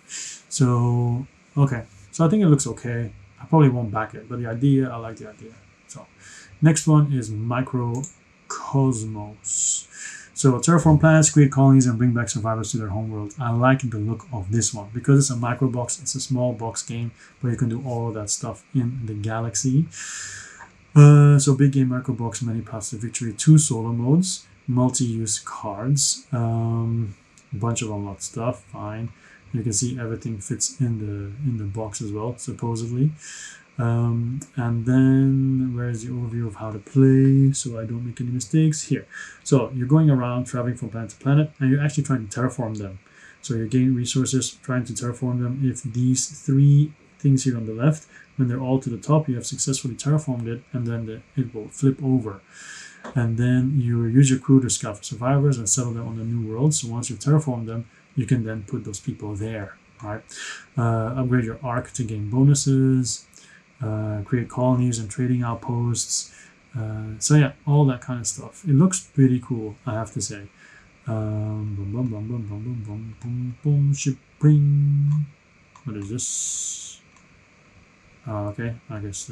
So okay, so I think it looks okay. I probably won't back it, but the idea, I like the idea. So next one is Microcosmos. So terraform planets, create colonies, and bring back survivors to their homeworld. I like the look of this one because it's a micro box. It's a small box game, but you can do all of that stuff in the galaxy. So big game, micro box, many paths to victory, 2 solo modes, multi-use cards, a bunch of unlocked stuff. Fine, you can see everything fits in the box as well, supposedly. And then where is the overview of how to play so I don't make any mistakes? Here. So you're going around traveling from planet to planet, and you're actually trying to terraform them. So you're gaining resources, trying to terraform them. If these 3 things here on the left, when they're all to the top, you have successfully terraformed it, and then it will flip over. And then you use your crew to scout for survivors and settle them on the new world. So once you've terraformed them, you can then put those people there, right? Upgrade your arc to gain bonuses, create colonies and trading outposts. So yeah, all that kind of stuff. It looks pretty cool, I have to say. Shipping. What is this? Okay, I guess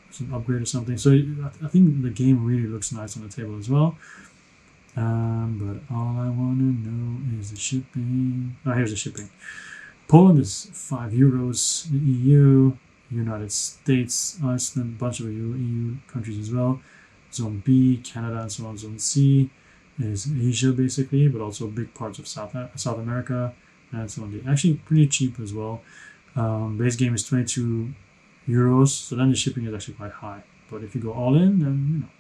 it's an upgrade or something. So I think the game really looks nice on the table as well. But all I want to know is the shipping. Oh, here's the shipping. Poland is €5. The EU, United States, Iceland, a bunch of EU countries as well. Zone B, Canada, and so on. Zone C is Asia basically, but also big parts of South America and so on. Actually, pretty cheap as well. Base game is €22, so then the shipping is actually quite high. But if you go all in, then you know.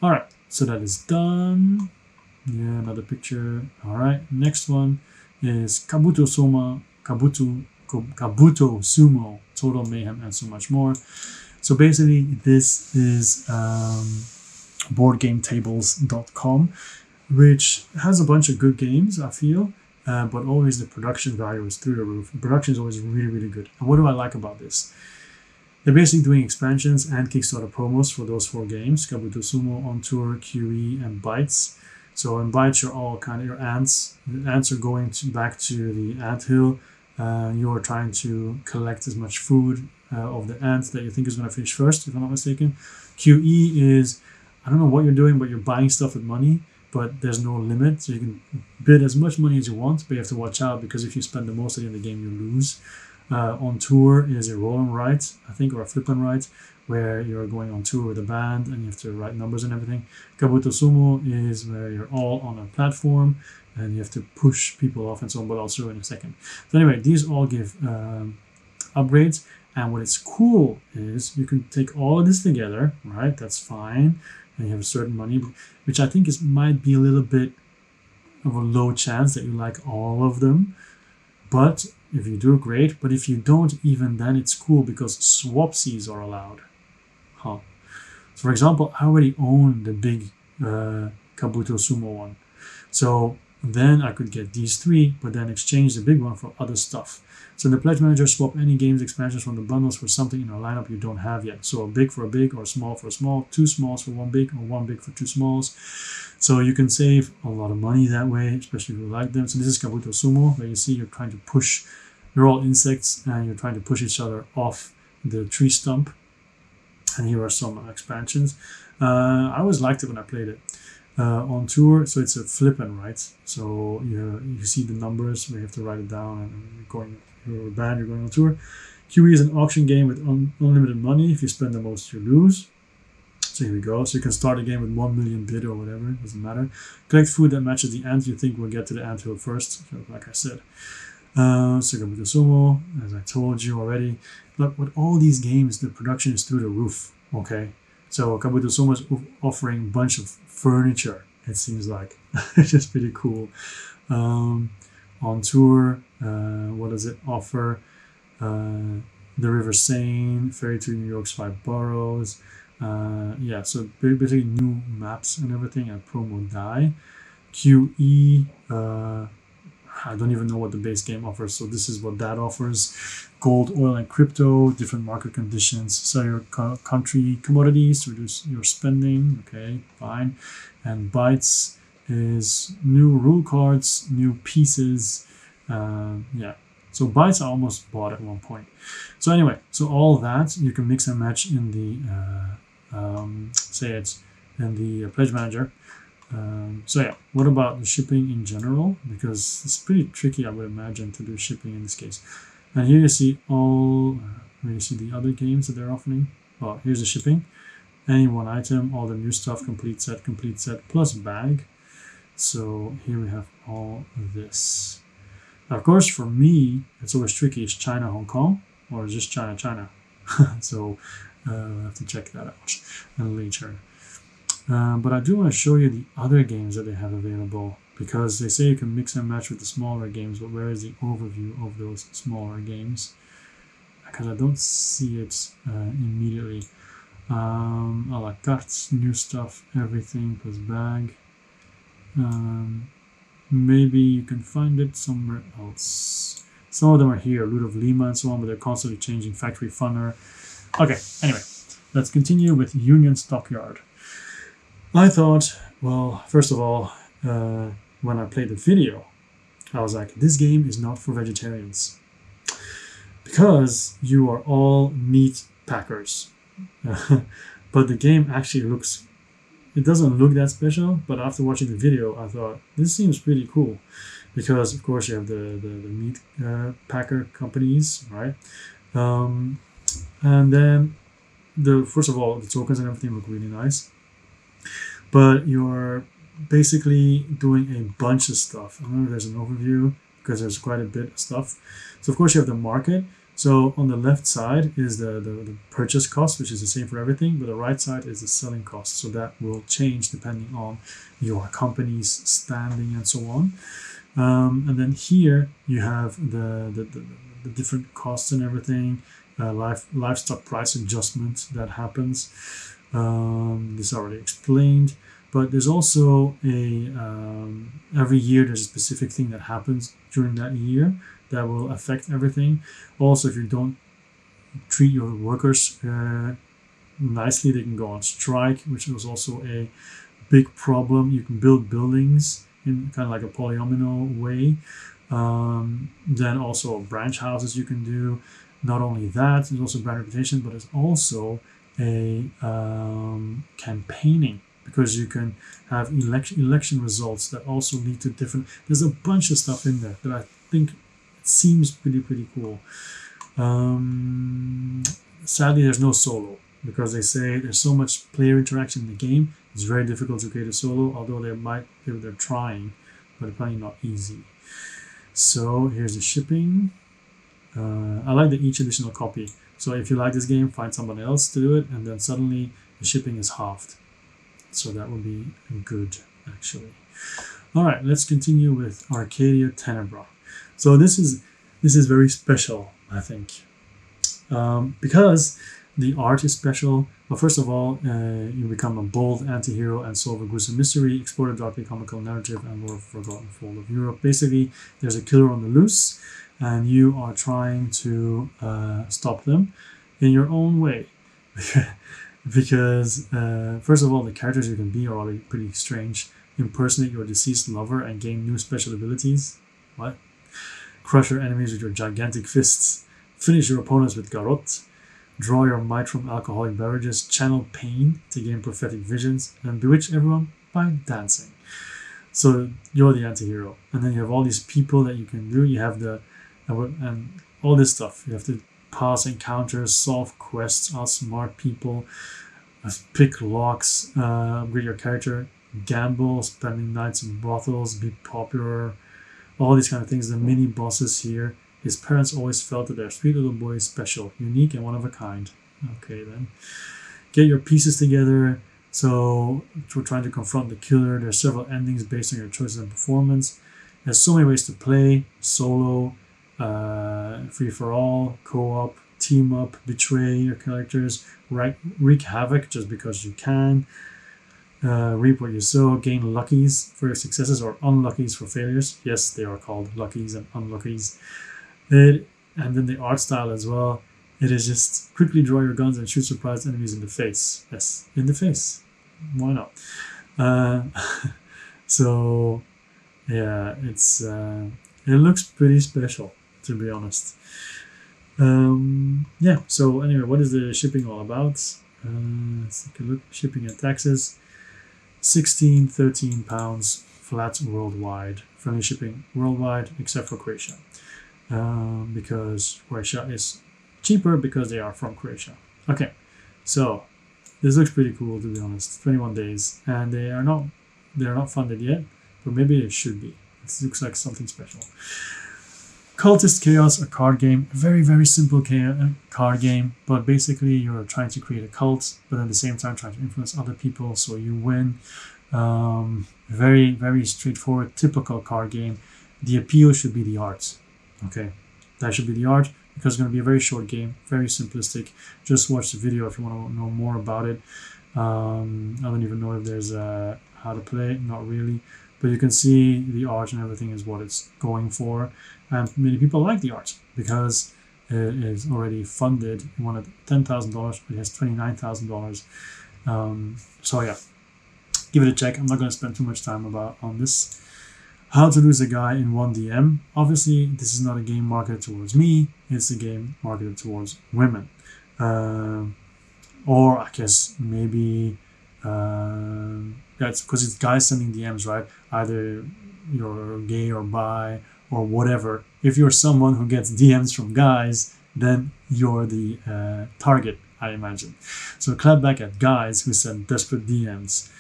All right, so that is done. Yeah, another picture. All right, next one is Kabuto Sumo, Total Mayhem, and so much more. So basically, this is BoardGameTables.com, which has a bunch of good games, I feel. But always the production value is through the roof. The production is always really, really good. And what do I like about this? They're basically doing expansions and Kickstarter promos for those 4 games: Kabuto Sumo, On Tour, QE, and Bites. So in Bites, you're all kind of your ants. The ants are going back to the anthill you're trying to collect as much food of the ant that you think is going to finish first, if I'm not mistaken. QE is, I don't know what you're doing, but you're buying stuff with money, but there's no limit. So you can bid as much money as you want, but you have to watch out because if you spend the most of it in the game, you lose. On tour is a roll and write, I think, or a flip and write, where you're going on tour with a band and you have to write numbers and everything. Kabuto Sumo is where you're all on a platform and you have to push people off and so on, but I'll show in a second. So anyway, these all give upgrades, and what is cool is you can take all of this together, right? That's fine, and you have a certain money, which I think might be a little bit of a low chance that you like all of them, but if you do, great. But if you don't, even then it's cool because swapsies are allowed. So for example, I already own the big Kabuto Sumo one. So then I could get these three, but then exchange the big one for other stuff. So the Pledge Manager swap any games expansions from the bundles for something in a lineup you don't have yet. So a big for a big, or a small for a small, two smalls for one big, or one big for two smalls. So you can save a lot of money that way, especially if you like them. So this is Kabuto Sumo, where you see you're trying to push, you're all insects, and you're trying to push each other off the tree stump. And here are some expansions. I always liked it when I played it. On tour, so it's a flip and write. So you see the numbers where you have to write it down, and you're a band, you're going on tour. QE is an auction game with unlimited money. If you spend the most, you lose. So here we go. So you can start a game with 1 million bid or whatever, it doesn't matter. Collect food that matches the ant you think will get to the anthill first, like I said. So Kabuto Sumo, as I told you already. Look, with all these games, the production is through the roof, okay? So Kabuto Sumo is offering a bunch of furniture, it seems like. It's just pretty cool. On tour, what does it offer? The River Seine, Ferry to New York's 5 boroughs. Yeah, so basically new maps and everything, and promo die. QE, I don't even know what the base game offers, so this is what that offers. Gold, oil, and crypto, different market conditions. Sell your country commodities to reduce your spending. Okay, fine. And bytes is new rule cards, new pieces. Yeah, so bytes I almost bought at one point. So anyway, so all that you can mix and match in the Pledge Manager. So yeah, what about the shipping in general? Because it's pretty tricky, I would imagine, to do shipping in this case. And here you see where you see the other games that they're offering. Well, here's the shipping. Any one item, all the new stuff, complete set, plus bag. So here we have all of this. Now, of course, for me, it's always tricky. Is China, Hong Kong, or just China, China? So I have to check that out later. But I do want to show you the other games that they have available, because they say you can mix and match with the smaller games, but where is the overview of those smaller games? Because I don't see it immediately. A la carte, new stuff, everything plus bag. Maybe you can find it somewhere else. Some of them are here, Loot of Lima and so on, but they're constantly changing. Factory Funner. Okay, anyway, let's continue with Union Stockyard. I thought, well, first of all, when I played the video, I was like, this game is not for vegetarians. Because you are all meat packers. But the game actually it doesn't look that special, but after watching the video, I thought, this seems pretty cool. Because, of course, you have the meat packer companies, right? And then, first of all, the tokens and everything look really nice. But you're basically doing a bunch of stuff. I don't know if there's an overview, because there's quite a bit of stuff. So, of course, you have the market. So on the left side is the purchase cost, which is the same for everything, but the right side is the selling cost. So that will change depending on your company's standing and so on. And then here you have the different costs and everything, livestock price adjustment that happens. This is already explained, but there's also every year there's a specific thing that happens during that year that will affect everything. Also, if you don't treat your workers nicely, they can go on strike, which was also a big problem. You can build buildings in kind of like a polyomino way, Then also branch houses you can do. Not only that, there's also brand reputation, but there's also a campaigning, because you can have election results that also lead to different. There's a bunch of stuff in there that I think seems pretty cool. Sadly, there's no solo, because they say there's so much player interaction in the game. It's very difficult to create a solo, although they're trying, but it's probably not easy. So here's the shipping. I like that each additional copy. So if you like this game, find someone else to do it, and then suddenly the shipping is halved. So that would be good, actually. All right, let's continue with Arcadia Tenebra. So this is very special, I think, because the art is special. But first of all, you become a bold anti-hero and solve a gruesome mystery, explore the darkly comical narrative and lore of forgotten fold of Europe. Basically, there's a killer on the loose, and you are trying to stop them in your own way. Because, first of all, the characters you can be are already pretty strange. Impersonate your deceased lover and gain new special abilities. What? Crush your enemies with your gigantic fists. Finish your opponents with garrote. Draw your might from alcoholic beverages. Channel pain to gain prophetic visions. And bewitch everyone by dancing. So you're the anti-hero. And then you have all these people that you can do. You have and all this stuff. You have to pass encounters, solve quests, outsmart people, pick locks, upgrade your character, gamble, spending nights in brothels, be popular, all these kind of things. The mini bosses here. His parents always felt that their sweet little boy is special, unique, and one of a kind. Okay, then. Get your pieces together. So we're trying to confront the killer. There's several endings based on your choices and performance. There's so many ways to play. Solo, free-for-all, co-op, team-up, betray your characters, wreak havoc just because you can, reap what you sow, gain luckies for your successes or unluckies for failures. Yes, they are called luckies and unluckies. And then the art style as well. It is just quickly draw your guns and shoot surprised enemies in the face. Yes, in the face. Why not? So, yeah, it looks pretty special, to be honest. Yeah, so anyway, what is the shipping all about? Let's take a look. Shipping and taxes. £13 flat worldwide. Friendly shipping worldwide, except for Croatia. Because Croatia is cheaper because they are from Croatia. Okay, so this looks pretty cool, to be honest. 21 days, and they're not funded yet, but maybe it should be. This looks like something special. Cultist Chaos, a card game. A very simple card game, but basically you're trying to create a cult, but at the same time trying to influence other people so you win. Very straightforward, typical card game. The appeal should be the art. Okay, that should be the art, because it's going to be a very short game, very simplistic. Just watch the video if you want to know more about it. I don't even know if there's how to play, not really. But you can see the art and everything is what it's going for. And many people like the art because it is already funded. It wanted $10,000, but it has $29,000. So yeah, give it a check. I'm not going to spend too much time on this. How to lose a guy in 1 DM. Obviously, this is not a game marketed towards me. It's a game marketed towards women. Or I guess maybe that's because it's guys sending DMs, right? Either you're gay or bi or whatever. If you're someone who gets DMs from guys, then you're the target, I imagine. So clap back at guys who send desperate DMs.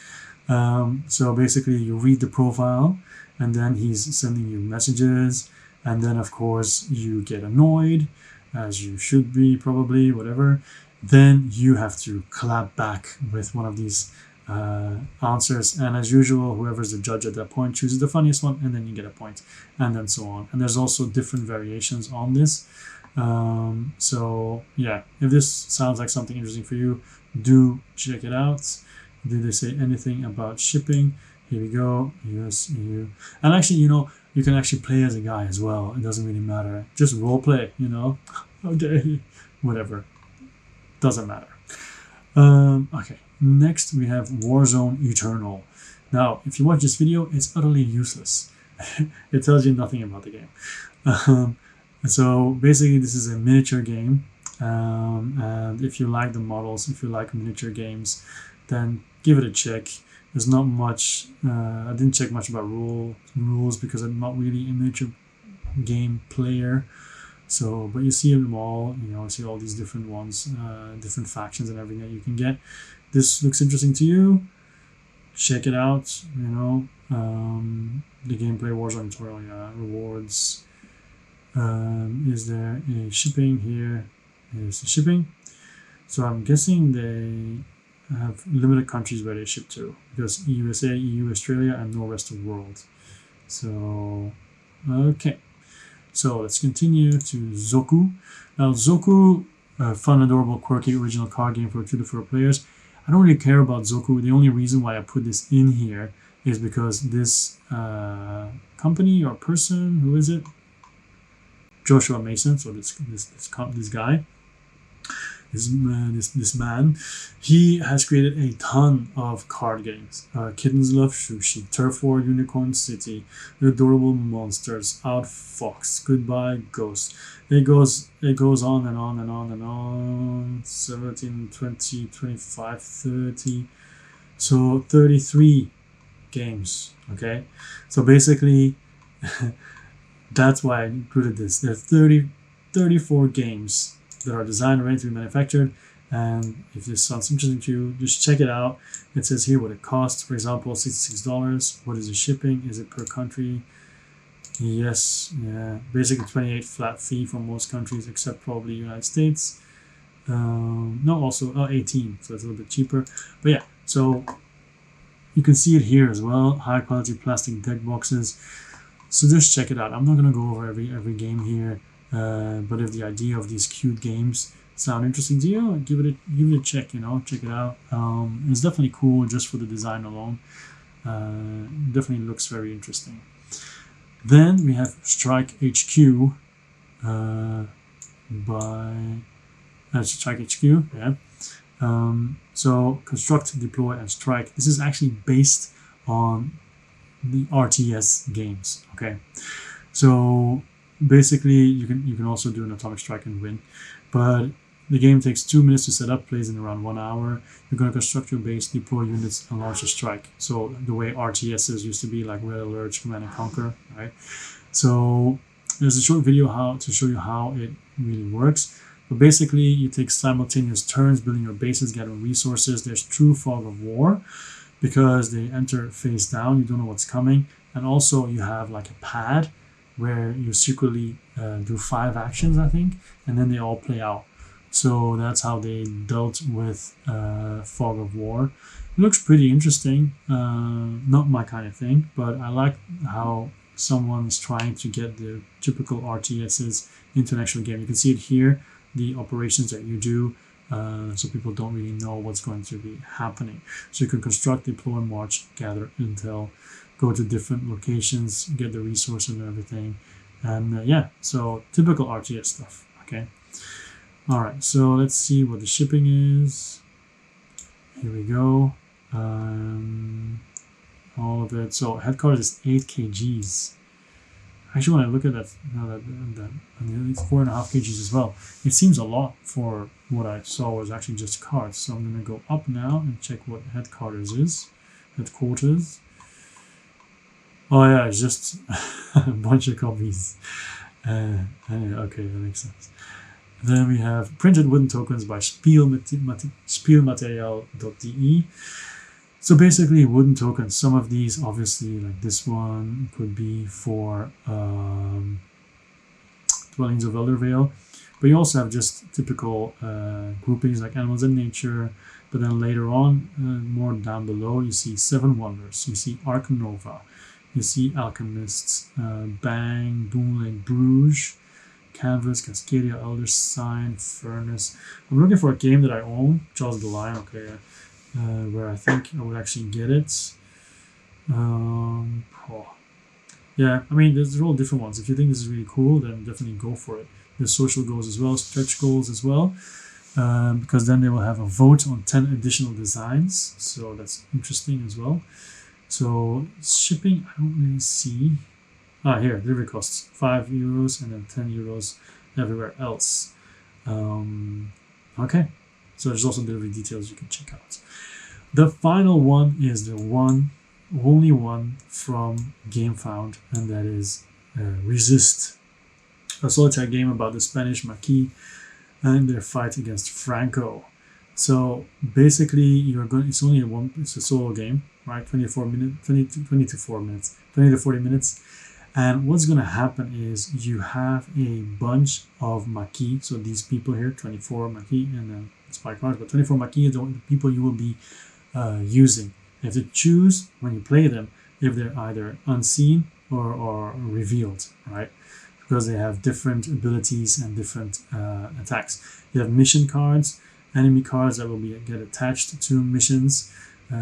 So basically you read the profile, and then he's sending you messages, and then of course you get annoyed, as you should be, probably, whatever. Then you have to clap back with one of these answers, and as usual, whoever's the judge at that point chooses the funniest one, and then you get a point, and then so on. And there's also different variations on this. So yeah, if this sounds like something interesting for you, do check it out. Did they say anything about shipping? Here we go. US, EU. And actually, you can actually play as a guy as well. It doesn't really matter. Just role play, Okay. Whatever. Doesn't matter. Okay. Next, we have Warzone Eternal. Now, if you watch this video, it's utterly useless. it tells you nothing about the game. So basically, this is a miniature game, and if you like the models, if you like miniature games, then give it a check. There's not much. I didn't check much about rules because I'm not really a miniature game player. So, but you see them all. You know, see all these different ones, different factions and everything that you can get. This looks interesting to you. Check it out. You know, the gameplay Warzone Eternal, rewards. Is there a shipping here? Is the shipping? So I'm guessing they have limited countries where they ship to, because USA, EU, Australia, and no rest of the world. So, okay. So let's continue to Zoku. Now Zoku, fun, adorable, quirky, original card game for 2 to 4 players. I don't really care about Zoku. The only reason why I put this in here is because this company or person, who is it? Joshua Mason. So this guy, this man, he has created a ton of card games. Kittens Love Sushi, Turf War, Unicorn City, Adorable Monsters, Outfox, Goodbye Ghost. It goes on and on and on and on. 17, 20, 25, 30. So 33 games. Okay. So basically, that's why I included this. There are 34 games that are designed and ready to be manufactured. And if this sounds interesting to you, just check it out. It says here what it costs. For example, $66. What is the shipping? Is it per country? Yes. Yeah. Basically 28 flat fee for most countries except probably United States. No, also 18. So it's a little bit cheaper. But yeah, so you can see it here as well. High quality plastic deck boxes. So just check it out. I'm not going to go over every game here. But if the idea of these cute games sound interesting to you, give it a check. You know, check it out. It's definitely cool just for the design alone. Definitely looks very interesting. Then we have Strike HQ by Strike HQ. Yeah. So construct, deploy, and strike. This is actually based on the RTS games. Okay. So basically, you can also do an atomic strike and win, but the game takes 2 minutes to set up, plays in around 1 hour. You're going to construct your base, deploy units, and launch a strike. So the way RTSs used to be, like Red Alert, Command and Conquer, right? So there's a short video to show you how it really works. But basically, you take simultaneous turns building your bases, gathering resources. There's true fog of war because they enter face down. You don't know what's coming, and also you have like a pad where you secretly do 5 actions, I think, and then they all play out. So that's how they dealt with Fog of War. It looks pretty interesting. Not my kind of thing, but I like how someone's trying to get the typical RTSs into an actual game. You can see it here, the operations that you do, so people don't really know what's going to be happening. So you can construct, deploy, march, gather intel, go to different locations, get the resources and everything. And yeah, so typical RTS stuff, okay? All right, so let's see what the shipping is. Here we go. All of it. So headquarters is 8 kgs. Actually, when I look at that, it's 4.5 kgs as well. It seems a lot for what I saw was actually just cards. So I'm going to go up now and check what headquarters is. Headquarters. Oh yeah, it's just a bunch of copies. Okay, that makes sense. Then we have printed wooden tokens by Spielmaterial.de. So basically wooden tokens. Some of these, obviously, like this one, could be for Dwellings of Eldervale. But you also have just typical groupings like Animals in Nature. But then later on, more down below, you see Seven Wonders. You see Arc Nova. You see Alchemists, Bang, Doomlake, Bruges, Canvas, Cascadia, Elder Sign, Furnace. I'm looking for a game that I own, Jaws of the Lion, okay, where I think I would actually get it. Yeah, I mean, there's all different ones. If you think this is really cool, then definitely go for it. There's social goals as well, stretch goals as well, because then they will have a vote on 10 additional designs, so that's interesting as well. So shipping, I don't really see. here, delivery costs €5 and then €10 everywhere else. Okay, so there's also delivery details you can check out. The final one is the only one from Gamefound, and that is Resist, a solitaire game about the Spanish Maquis and their fight against Franco. So basically, it's a solo game, right? 20 to 40 minutes. And what's going to happen is you have a bunch of Maquis. So these people here, 24 Maquis, and then spy cards, but 24 Maquis are the people you will be using. You have to choose when you play them if they're either unseen or revealed, right? Because they have different abilities and different attacks. You have mission cards, enemy cards that will get attached to missions,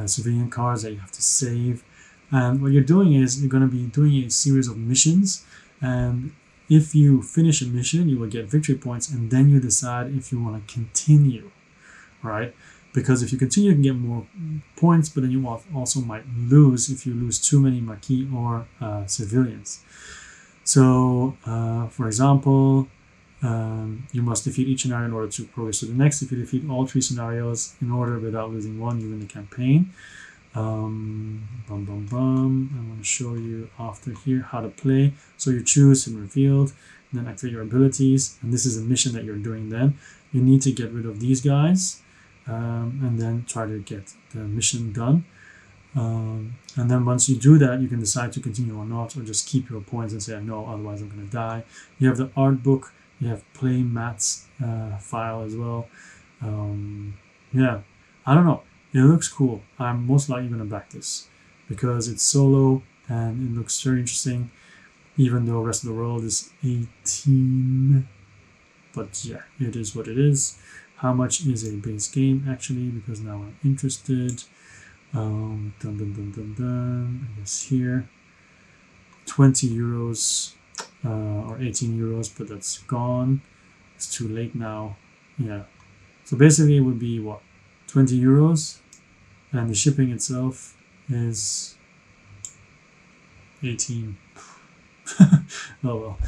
civilian cards that you have to save. And what you're doing is you're going to be doing a series of missions, and if you finish a mission, you will get victory points, and then you decide if you want to continue, right? Because if you continue, you can get more points, but then you also might lose if you lose too many Maquis or civilians. So, for example, you must defeat each scenario in order to progress to the next. If you defeat all 3 scenarios in order without losing one, you win the campaign. I'm going to show you after here how to play. So you choose and revealed, and then activate your abilities. And this is a mission that you're doing then. You need to get rid of these guys, and then try to get the mission done. And then once you do that, you can decide to continue or not, or just keep your points and say, no, otherwise I'm going to die. You have the art book. You have play mats file as well. Yeah, I don't know. It looks cool. I'm most likely going to back this because it's solo and it looks very interesting, even though the rest of the world is 18. But yeah, it is what it is. How much is a base game actually? Because now I'm interested. I guess here, €20 or €18, but that's gone. It's too late now. Yeah. So basically, it would be what, €20, and the shipping itself is 18. Oh well.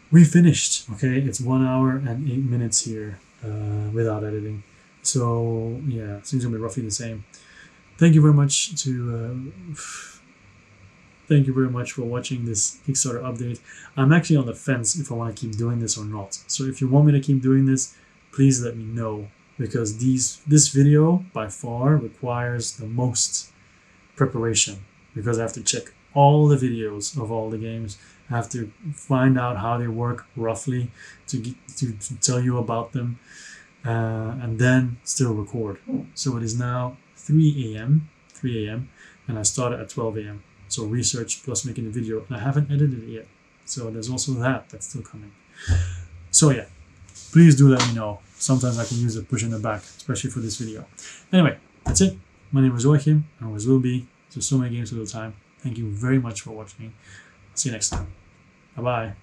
We finished. Okay, it's 1 hour and 8 minutes here without editing. So yeah, seems to be roughly the same. Thank you very much for watching this Kickstarter update. I'm actually on the fence if I want to keep doing this or not. So if you want me to keep doing this, please let me know, because this video by far requires the most preparation, because I have to check all the videos of all the games. I have to find out how they work roughly to tell you about them, and then still record. So it is now 3 a.m. and I started at 12 a.m. So research plus making the video, and I haven't edited it yet. So there's also that's still coming. So yeah, please do let me know. Sometimes I can use a push in the back, especially for this video. Anyway, that's it. My name is Joachim, and always will be. So many games all the time. Thank you very much for watching. See you next time. Bye-bye.